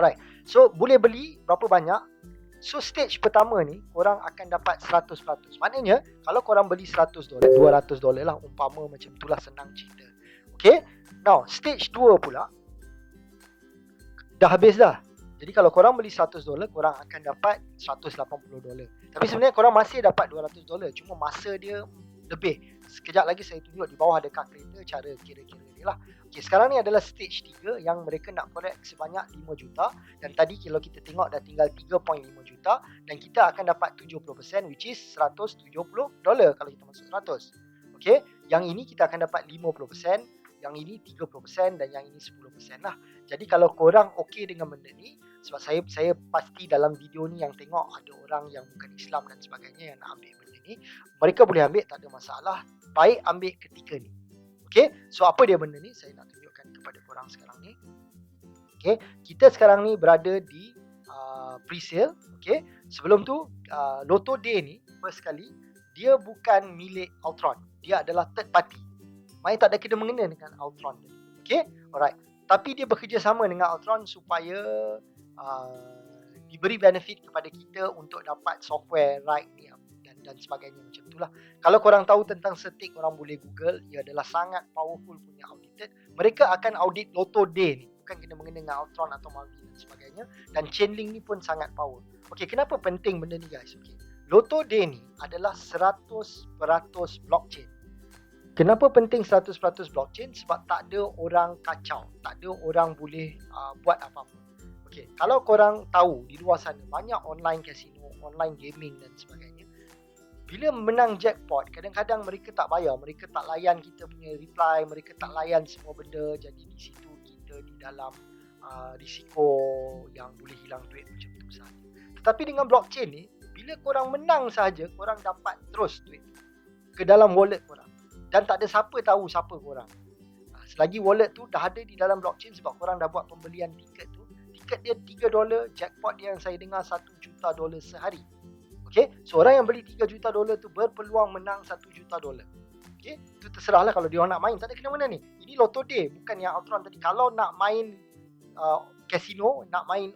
alright. So boleh beli berapa banyak. So stage pertama ni korang akan dapat 100%. Maknanya kalau korang beli $100, $200 lah, umpama macam itulah, senang cerita. Okay, now stage 2 pula dah habis dah. Jadi kalau korang beli $100, korang akan dapat $180. Tapi sebenarnya korang masih dapat $200, cuma masa dia lebih. Sekejap lagi saya tunjuk di bawah ada kalkulator cara kira-kira dia lah. Okay, sekarang ni adalah stage 3 yang mereka nak collect sebanyak 5 juta. Dan tadi kalau kita tengok dah tinggal 3.5 juta. Dan kita akan dapat 70%, which is $170 kalau kita masuk 100. Okay, yang ini kita akan dapat 50%, yang ini 30% dan yang ini 10% lah. Jadi kalau korang okey dengan benda ni, sebab saya pasti dalam video ni yang tengok ada orang yang bukan Islam dan sebagainya yang nak ambil benda ni, mereka boleh ambil, tak ada masalah. Baik ambil ketika ni. Okay, so apa dia benda ni? Saya nak tunjukkan kepada korang sekarang ni. Okay, kita sekarang ni berada di pre-sale. Okay, sebelum tu Lotto Day ni first kali dia bukan milik Altron, dia adalah third party. Main tak ada kena mengena dengan Altron. Okay, alright. Tapi dia bekerjasama dengan Altron supaya diberi benefit kepada kita untuk dapat software right ni dan sebagainya macam itulah. Kalau korang tahu tentang Certik, korang boleh Google. Ia adalah sangat powerful punya audited. Mereka akan audit Lotto Day ni, bukan kena mengena dengan Altron atau Malvi dan sebagainya. Dan Chainlink ni pun sangat power. Okay, kenapa penting benda ni guys? Okay, Lotto Day ni adalah 100% blockchain. Kenapa penting 100% blockchain? Sebab tak ada orang kacau, tak ada orang boleh buat apa-apa. Okay, kalau korang tahu di luar sana banyak online casino, online gaming dan sebagainya. Bila menang jackpot, kadang-kadang mereka tak bayar, mereka tak layan kita punya reply, mereka tak layan semua benda. Jadi di situ kita di dalam risiko yang boleh hilang duit macam tu sahaja. Tetapi dengan blockchain ni, bila korang menang sahaja, korang dapat terus duit ke dalam wallet korang. Dan tak ada siapa tahu siapa korang. Selagi wallet tu dah ada di dalam blockchain, sebab korang dah buat pembelian tiket tu. Tiket dia $3, jackpot dia yang saya dengar $1 juta sehari. Okay, so orang yang beli $3 juta tu berpeluang menang $1 juta. Okay, itu terserahlah kalau dia orang nak main, tak ada kena mana ni. Ini Lotto Day, bukan yang Altron tadi. Kalau nak main casino, nak main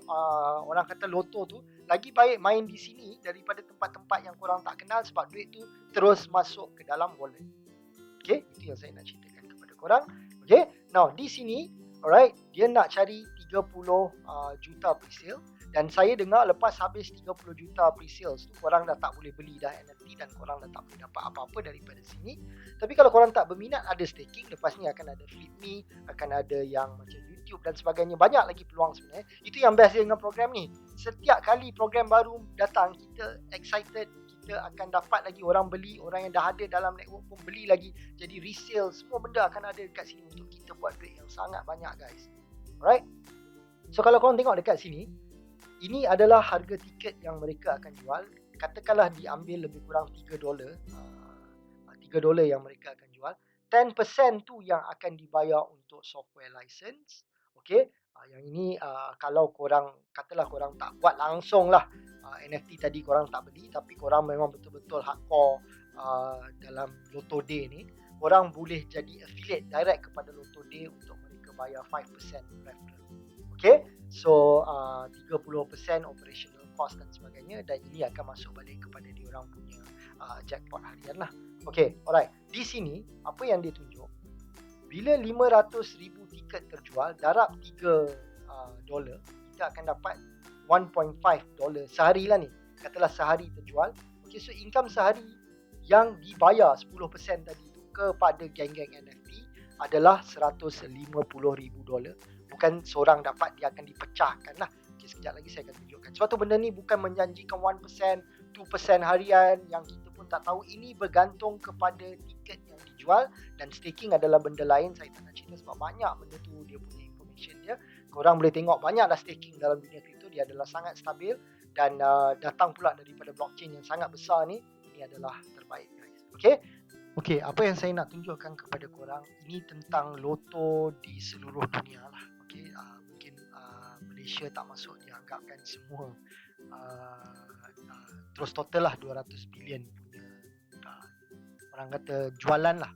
orang kata Lotto tu, lagi baik main di sini daripada tempat-tempat yang korang tak kenal, sebab duit tu terus masuk ke dalam wallet. Okay, itu yang saya nak ceritakan kepada korang. Okay, now di sini, alright, dia nak cari 30 juta pre-sale. Dan saya dengar lepas habis 30 juta pre-sales tu, korang dah tak boleh beli dah NFT dan korang dah tak boleh dapat apa-apa daripada sini. Tapi kalau korang tak berminat, ada staking. Lepas ni akan ada FlipMe, akan ada yang macam YouTube dan sebagainya. Banyak lagi peluang sebenarnya. Itu yang best dengan program ni. Setiap kali program baru datang, kita excited. Kita akan dapat lagi orang beli, orang yang dah ada dalam network pun beli lagi. Jadi resale, semua benda akan ada dekat sini untuk kita buat duit yang sangat banyak guys. Alright. So kalau korang tengok dekat sini, ini adalah harga tiket yang mereka akan jual. Katakanlah diambil lebih kurang $3. $3 yang mereka akan jual. 10% tu yang akan dibayar untuk software license. Okay, yang ini kalau korang, katalah korang tak buat langsung lah, NFT tadi korang tak beli, tapi korang memang betul-betul hardcore dalam Lotto Day ni, korang boleh jadi affiliate direct kepada Lotto Day untuk mereka bayar 5% referral. Okay, so 30% operational cost dan sebagainya, dan ini akan masuk balik kepada diorang punya jackpot harian lah. Okay, alright. Di sini apa yang dia tunjuk, bila 500,000 tiket terjual, darab 3 dolar, kita akan dapat 1.5 dolar sehari lah ni. Katalah sehari terjual. Okay, so income sehari yang dibayar 10% tadi tu kepada geng-geng NFT adalah $150,000. Bukan seorang dapat, dia akan dipecahkan lah. Okay, sekejap lagi saya akan tunjukkan. Suatu benda ni bukan menjanjikan 1%, 2% harian yang kita pun tak tahu. Ini bergantung kepada tiket yang dijual, dan staking adalah benda lain. Saya tak nak cerita sebab banyak benda tu dia punya information dia. Korang boleh tengok banyaklah staking dalam dunia kripto. Dia adalah sangat stabil dan datang pula daripada blockchain yang sangat besar ni. Ini adalah terbaik guys. Okay, apa yang saya nak tunjukkan kepada korang, ini tentang loto di seluruh dunia lah. Okay, mungkin Malaysia tak masuk, dianggapkan semua terus total lah 200 bilion punya orang kata jualan lah.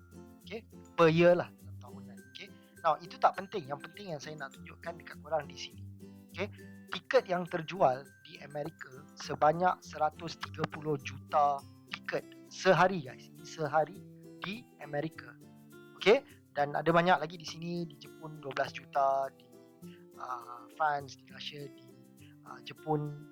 Okay, per year lah dalam tahunan. Okay, now itu tak penting. Yang penting yang saya nak tunjukkan dekat korang di sini. Okay, tiket yang terjual di Amerika sebanyak 130 juta tiket sehari guys. Ini sehari di Amerika. Okay, dan ada banyak lagi di sini. Di Jepun 12 juta, di France, di Russia, di Jepun,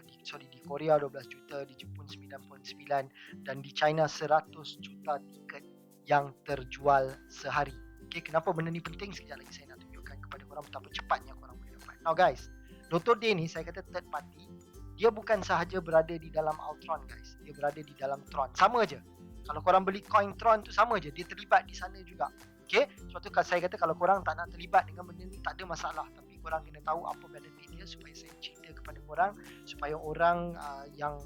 di Korea 12 juta, di Jepun 9.9, dan di China 100 juta tiket yang terjual sehari. Okay, kenapa benda ni penting? Sekejap lagi saya nak tunjukkan kepada korang betapa cepatnya korang boleh dapat. Now guys, Lotto Day ni saya kata third party. Dia bukan sahaja berada di dalam Altron guys, dia berada di dalam Tron. Sama je. Kalau korang beli coin Tron tu sama je, dia terlibat di sana juga. Okay, sebab tu saya kata kalau korang tak nak terlibat dengan benda ni tak ada masalah, tapi korang kena tahu apa benefit dia supaya saya cerita kepada korang, supaya orang yang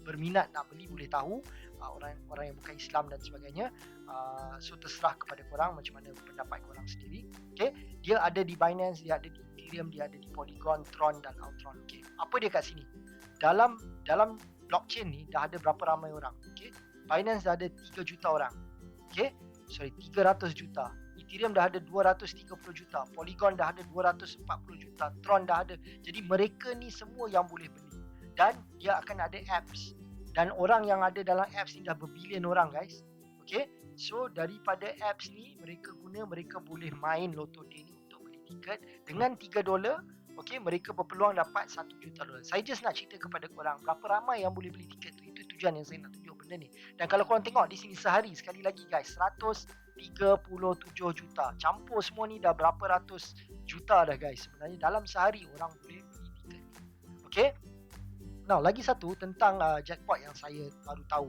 berminat nak beli boleh tahu, orang yang bukan Islam dan sebagainya. So terserah kepada korang macam mana pendapat korang sendiri. Okay, dia ada di Binance, dia ada di Ethereum, dia ada di Polygon, Tron dan Altron. Okay, apa dia kat sini? Dalam blockchain ni dah ada berapa ramai orang. Okay, Binance dah ada 3 juta orang. Okay, 300 juta. Ethereum dah ada 230 juta. Polygon dah ada 240 juta. Tron dah ada. Jadi mereka ni semua yang boleh beli. Dan dia akan ada apps. Dan orang yang ada dalam apps ni dah berbilion orang guys. Okay, so daripada apps ni mereka boleh main Lotto Day ni untuk beli tiket dengan 3 dolar. Okay, mereka berpeluang dapat 1 juta dolar. Saya just nak cerita kepada korang berapa ramai yang boleh beli tiket tu. Itu tujuan yang saya nak tunjuk benda ni. Dan kalau korang tengok di sini sehari, sekali lagi guys, 137 juta. Campur semua ni dah berapa ratus juta dah guys. Sebenarnya dalam sehari orang boleh beli tiket. Okay, now lagi satu tentang jackpot yang saya baru tahu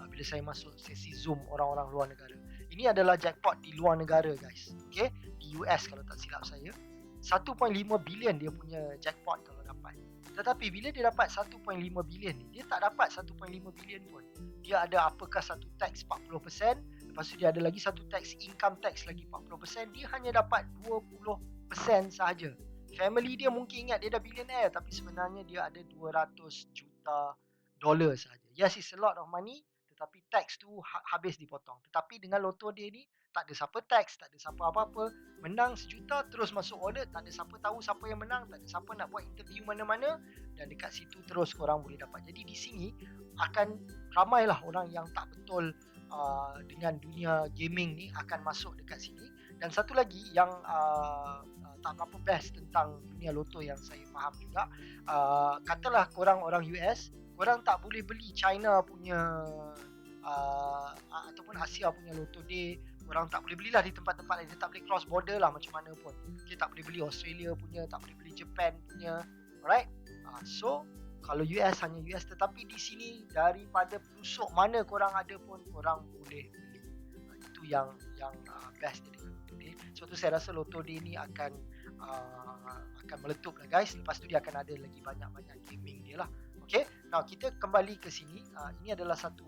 bila saya masuk sesi Zoom orang-orang luar negara. Ini adalah jackpot di luar negara guys. Okay, di US kalau tak silap saya, 1.5 bilion dia punya jackpot kalau dapat. Tetapi bila dia dapat 1.5 bilion ni, dia tak dapat 1.5 bilion pun. Dia ada apakah satu tax 40%, lepas tu dia ada lagi satu tax, income tax lagi 40%, dia hanya dapat 20% sahaja. Family dia mungkin ingat dia dah billionaire, tapi sebenarnya dia ada 200 juta dolar sahaja. Yes, it's a lot of money, tetapi tax tu habis dipotong. Tetapi dengan Lotto Day ni, tak ada siapa tax, tak ada siapa apa-apa. Menang 1 juta terus masuk wallet, tak ada siapa tahu siapa yang menang, tak ada siapa nak buat interview mana-mana, dan dekat situ terus korang boleh dapat. Jadi di sini akan ramailah orang yang tak betul dengan dunia gaming ni akan masuk dekat sini. Dan satu lagi yang tak berapa best tentang dunia Lotto yang saya faham juga, katalah korang orang US, korang tak boleh beli China punya ataupun Asia punya Lotto Day. Korang tak boleh belilah di tempat-tempat lain. Dia tak boleh cross border lah macam mana pun. Dia tak boleh beli Australia punya, tak boleh beli Japan punya. Alright, so kalau US hanya US. Tetapi di sini daripada pelusuk mana korang ada pun korang boleh beli. Itu yang best dia dengan Lotto Day. Sebab tu saya rasa Lotto Day ni akan meletup lah guys. Lepas tu dia akan ada lagi banyak-banyak gaming dia lah. Okay, now kita kembali ke sini. Ini adalah satu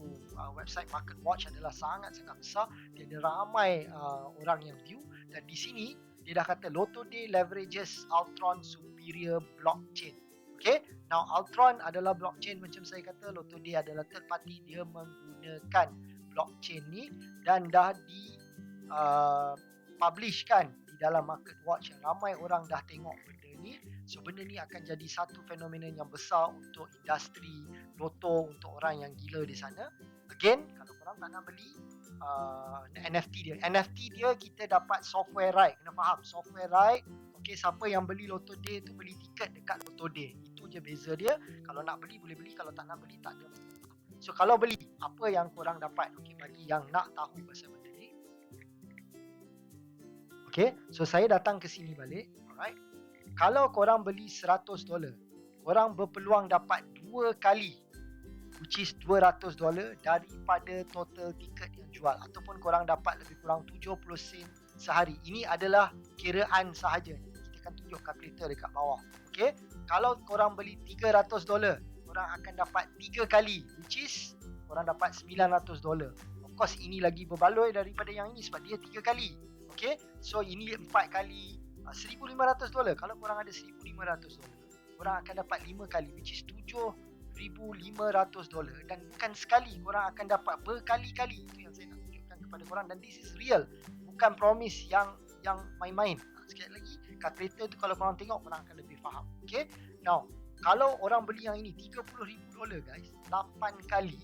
website Market Watch, adalah sangat-sangat besar. Dia ada ramai orang yang view. Dan di sini dia dah kata Lotto Day leverages Altron superior blockchain. Okay, now Altron adalah blockchain macam saya kata. Lotto Day adalah third party. Dia menggunakan blockchain ni dan dah di publishkan di dalam Market Watch yang ramai orang dah tengok benda ni. So benda ni akan jadi satu fenomena yang besar untuk industri Lotto, untuk orang yang gila di sana. Again, kalau korang tak nak beli NFT dia kita dapat software right. Kena faham software right. Okay, siapa yang beli Lotto Day tu beli tiket dekat Lotto Day. Itu je beza dia. Kalau nak beli boleh beli, kalau tak nak beli tak ada. So kalau beli, apa yang korang dapat? Okay, bagi yang nak tahu pasal benda ni. Okay, so saya datang ke sini balik. Alright. Kalau korang beli $100, korang berpeluang dapat 2 kali, which is $200 daripada total tiket yang jual, ataupun korang dapat lebih kurang 70 sen sehari. Ini adalah kiraan sahaja. Kita akan tunjuk kalkulator dekat bawah. Okay, kalau korang beli $300, korang akan dapat 3 kali, which is korang dapat $900. Of course ini lagi berbaloi daripada yang ini sebab dia 3 kali. Okay, so ini 4 kali $1,500. Kalau korang ada $1,500, korang akan dapat 5 kali, which is $7,500. Dan bukan sekali, korang akan dapat berkali-kali. Itu yang saya nak tunjukkan kepada korang, dan this is real, bukan promise yang main-main. Sekali lagi, kalkulator tu kalau korang tengok, korang akan lebih faham. Okay, now kalau orang beli yang ini $30,000 guys, 8 kali,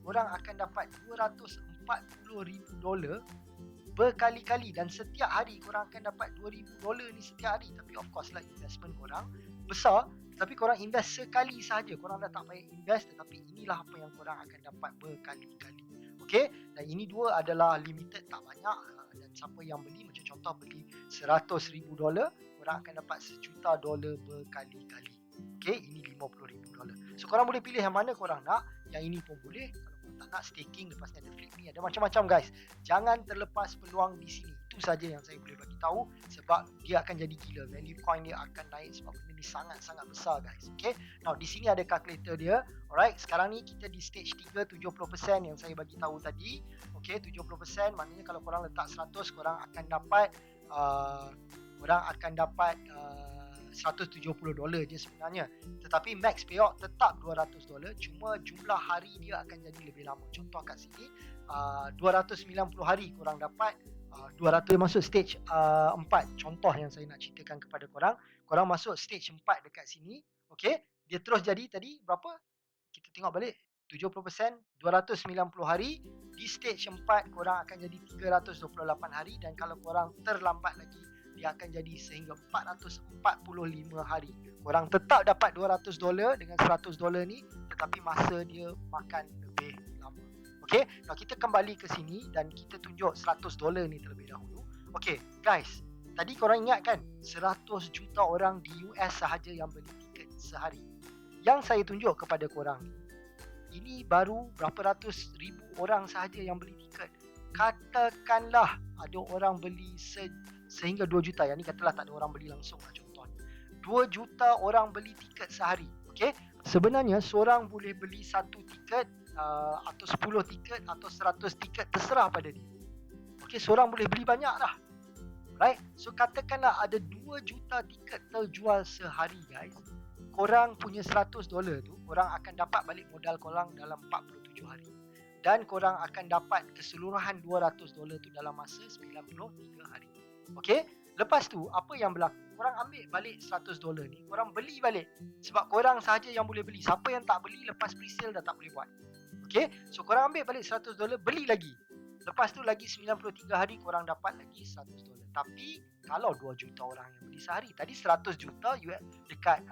korang akan dapat $240,000 berkali-kali, dan setiap hari korang akan dapat $2,000 ni setiap hari. Tapi of course lah, investment korang besar, tapi korang invest sekali sahaja, korang dah tak payah invest, tetapi inilah apa yang korang akan dapat berkali-kali. Okay, dan ini dua adalah limited, tak banyak, dan siapa yang beli, macam contoh beli $100,000, korang akan dapat $1,000,000 berkali-kali. Okay, ini $50,000. So korang boleh pilih yang mana korang nak. Yang ini pun boleh. Kalau korang tak nak staking, lepas ni ada flip ni, ada macam-macam guys. Jangan terlepas peluang di sini. Itu saja yang saya boleh bagi tahu, sebab dia akan jadi gila. Value coin dia akan naik sebab benda ni sangat-sangat besar guys. Okay, now di sini ada kalkulator dia. Alright, sekarang ni kita di stage 3, 70% yang saya bagi tahu tadi. Okay, 70%, maknanya kalau korang letak 100, korang akan dapat $170 je sebenarnya. Tetapi max payout tetap $200, cuma jumlah hari dia akan jadi lebih lama. Contoh kat sini 290 hari korang dapat 200 masuk stage 4. Contoh yang saya nak ceritakan kepada korang, korang masuk stage 4 dekat sini. Okay, dia terus jadi tadi berapa? Kita tengok balik, 70%, 290 hari. Di stage 4 korang akan jadi 328 hari, dan kalau korang terlambat lagi, dia akan jadi sehingga 445 hari. Korang tetap dapat $200 dengan $100 ni, tetapi masa dia makan lebih lama. Okay, now kita kembali ke sini dan kita tunjuk $100 ni terlebih dahulu. Okay guys, tadi korang ingat kan 100 juta orang di US sahaja yang beli tiket sehari. Yang saya tunjuk kepada korang ni, ini baru berapa ratus ribu orang sahaja yang beli tiket. Katakanlah ada orang beli sehingga 2 juta. Yang ni katalah tak ada orang beli langsung lah contohnya. 2 juta orang beli tiket sehari. Okay, sebenarnya seorang boleh beli 1 tiket atau 10 tiket atau 100 tiket, terserah pada dia. Okay, seorang boleh beli banyak lah. Right, so katakanlah ada 2 juta tiket terjual sehari guys. Korang punya $100 tu, korang akan dapat balik modal korang dalam 47 hari. Dan korang akan dapat keseluruhan $200 tu dalam masa 93 hari. Okay, lepas tu apa yang berlaku? Korang ambil balik $100 ni, korang beli balik. Sebab korang sahaja yang boleh beli. Siapa yang tak beli lepas pre-sale dah tak boleh buat. Okay, so korang ambil balik $100, beli lagi. Lepas tu lagi 93 hari korang dapat lagi $100. Tapi kalau 2 juta orang yang beli sehari, tadi 100 juta dekat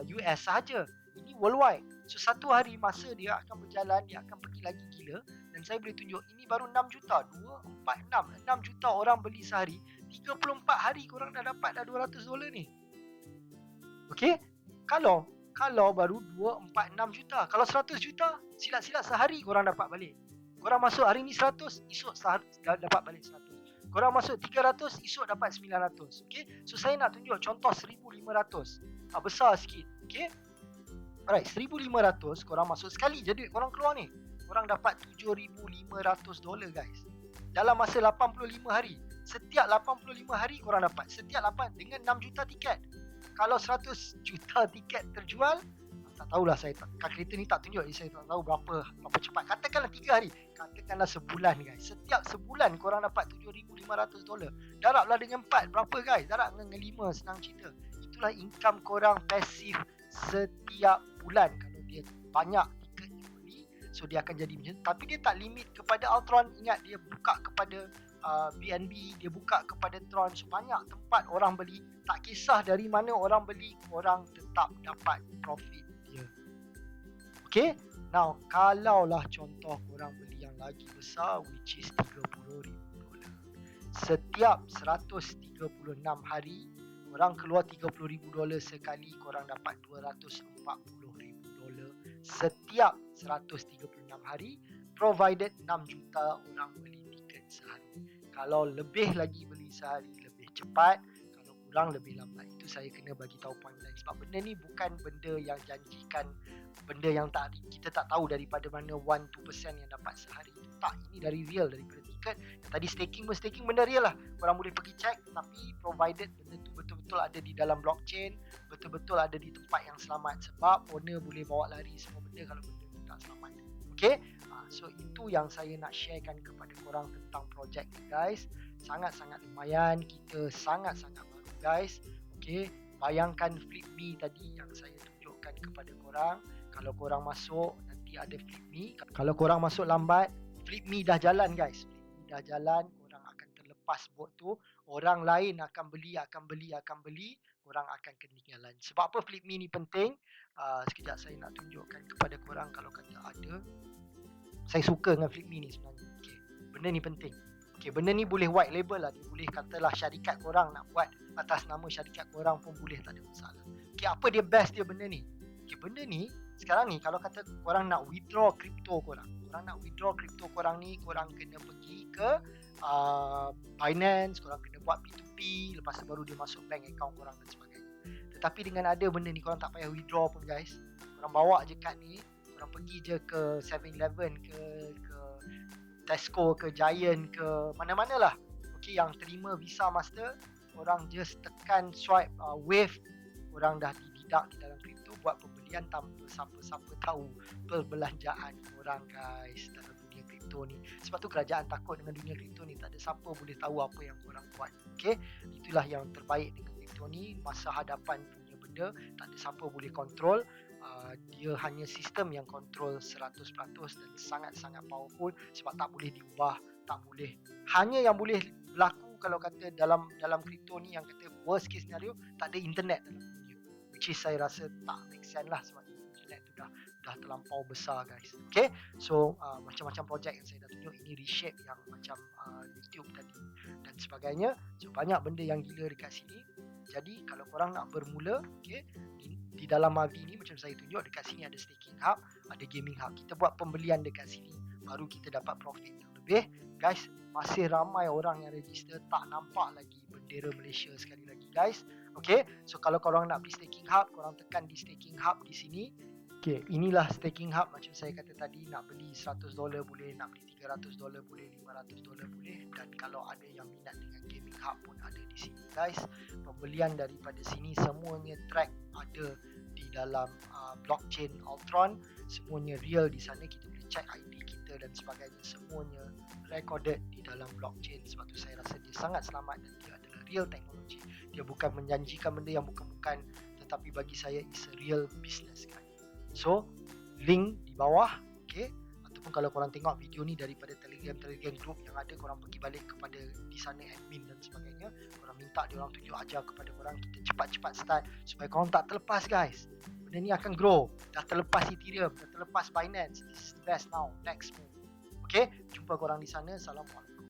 US sahaja. Ini worldwide. So satu hari masa dia akan berjalan, dia akan pergi lagi gila. Dan saya boleh tunjuk ini baru 6 juta. 2, 4, 6 juta orang beli sehari. 34 hari korang dah dapat dah $200 ni. Okay, kalau baru 2, 4, 6 juta. Kalau 100 juta, silat-silat sehari korang dapat balik. Korang masuk hari ni 100, esok dapat balik 100. Korang masuk 300, esok dapat 900. Okay, so saya nak tunjuk contoh 1,500. Besar sikit. Okay, alright, 1,500 korang masuk sekali je duit korang keluar ni. Korang dapat $7,500 guys. Dalam masa 85 hari. Setiap 85 hari korang dapat. Setiap 8 dengan 6 juta tiket. Kalau 100 juta tiket terjual, tak tahulah, saya kalkulator ni tak tunjuk, saya tak tahu berapa cepat. Katakanlah 3 hari, katakanlah sebulan guys. Setiap sebulan korang dapat $7,500. Darablah dengan 4, berapa guys? Darab dengan 5, senang cerita. Itulah income korang pasif setiap bulan. Kalau dia banyak tiket yang beli, so dia akan jadi macam tu. Tapi dia tak limit kepada Altron. Ingat, dia buka kepada BNB, dia buka kepada Tron. So banyak tempat orang beli. Tak kisah dari mana orang beli, orang tetap dapat profit dia. Okay, now kalaulah contoh korang beli yang lagi besar, which is $30,000, setiap 136 hari korang keluar $30,000 sekali, korang dapat $240,000 setiap 136 hari, provided 6 juta orang beli tiket sehari. Kalau lebih lagi beli sehari, lebih cepat. Kalau kurang, lebih lambat. Itu saya kena bagi tahu point lain. Sebab benda ni bukan benda yang janjikan, benda yang kita tak tahu daripada mana 1-2% yang dapat sehari. Tak, ini dari real, daripada tiket. Yang tadi staking pun staking benda real lah. Korang boleh pergi check, tapi provided benda tu betul-betul ada di dalam blockchain, betul-betul ada di tempat yang selamat. Sebab owner boleh bawa lari semua benda kalau benda tu tak selamat. Okay, so itu yang saya nak sharekan kepada korang tentang projek ni guys. Sangat-sangat lumayan, kita sangat-sangat baru guys. Okay, bayangkan FlipMe tadi yang saya tunjukkan kepada korang. Kalau korang masuk, nanti ada FlipMe. Kalau korang masuk lambat, FlipMe dah jalan guys. FlipMe dah jalan, korang akan terlepas bot tu. Orang lain akan beli. Korang akan ketinggalan. Sebab apa FlipMe ni penting? Sekejap saya nak tunjukkan kepada korang kalau kata ada. Saya suka dengan FlipMe ni sebenarnya. Okay, benda ni penting. Okay, benda ni boleh white label lah. Dia boleh katalah syarikat korang nak buat atas nama syarikat korang pun boleh, tak ada masalah. Okay, apa dia best dia benda ni? Okay, benda ni sekarang ni kalau kata korang nak withdraw kripto korang ni, korang kena pergi ke Binance, korang kena buat P2P, lepas tu baru dia masuk bank account korang dan sebagainya. Tetapi dengan ada benda ni, korang tak payah withdraw pun guys. Korang bawa je kad ni, korang pergi je ke 7-Eleven ke Tesco ke Giant ke mana-mana lah. Okay, yang terima Visa Master, korang just tekan swipe wave, korang dah dididak di dalam kripto, buat pembelian tanpa siapa-siapa tahu perbelanjaan korang guys dalam dunia kripto ni. Sebab tu kerajaan takut dengan dunia kripto ni, tak ada siapa boleh tahu apa yang korang buat. Okay, itulah yang terbaik dengan kripto ni. Masa hadapan punya benda, tak ada siapa boleh kontrol. Dia hanya sistem yang kontrol 100% dan sangat-sangat powerful. Sebab tak boleh diubah, tak boleh. Hanya yang boleh berlaku kalau kata dalam kripto ni, yang kata worst case scenario, tak ada internet dalam dunia, which is saya rasa tak make sense lah. Sebab internet tu dah terlampau besar guys. Okay, so macam-macam projek yang saya dah tunjuk. Ini reshape yang macam YouTube tadi dan sebagainya. So banyak benda yang gila dekat sini. Jadi kalau korang nak bermula, okay, di dalam Mavi ni macam saya tunjuk, dekat sini ada staking hub, ada gaming hub. Kita buat pembelian dekat sini, baru kita dapat profit yang lebih. Guys, masih ramai orang yang register, tak nampak lagi bendera Malaysia sekali lagi guys. Okay, so kalau korang nak beli staking hub, korang tekan di staking hub di sini. Okay, inilah staking hub. Macam saya kata tadi, nak beli $100 boleh, nak beli $300 boleh, $500 boleh. Dan kalau ada yang minat dengan gaming hub pun ada di sini guys. Pembelian daripada sini semuanya track ada di dalam blockchain Ultron. Semuanya real di sana. Kita boleh check ID kita dan sebagainya. Semuanya recorded di dalam blockchain. Sebab tu saya rasa dia sangat selamat dan dia adalah real teknologi. Dia bukan menjanjikan benda yang bukan-bukan, tetapi bagi saya is a real business guys. So, link di bawah, okay? Ataupun kalau korang tengok video ni daripada Telegram group yang ada, korang pergi balik kepada di sana admin dan sebagainya. Korang minta dia orang tunjuk ajar kepada korang. Kita cepat-cepat start supaya korang tak terlepas guys. Benda ni akan grow. Dah terlepas Ethereum, dah terlepas Binance. This is the best now. Next move. Okay? Jumpa korang di sana. Assalamualaikum.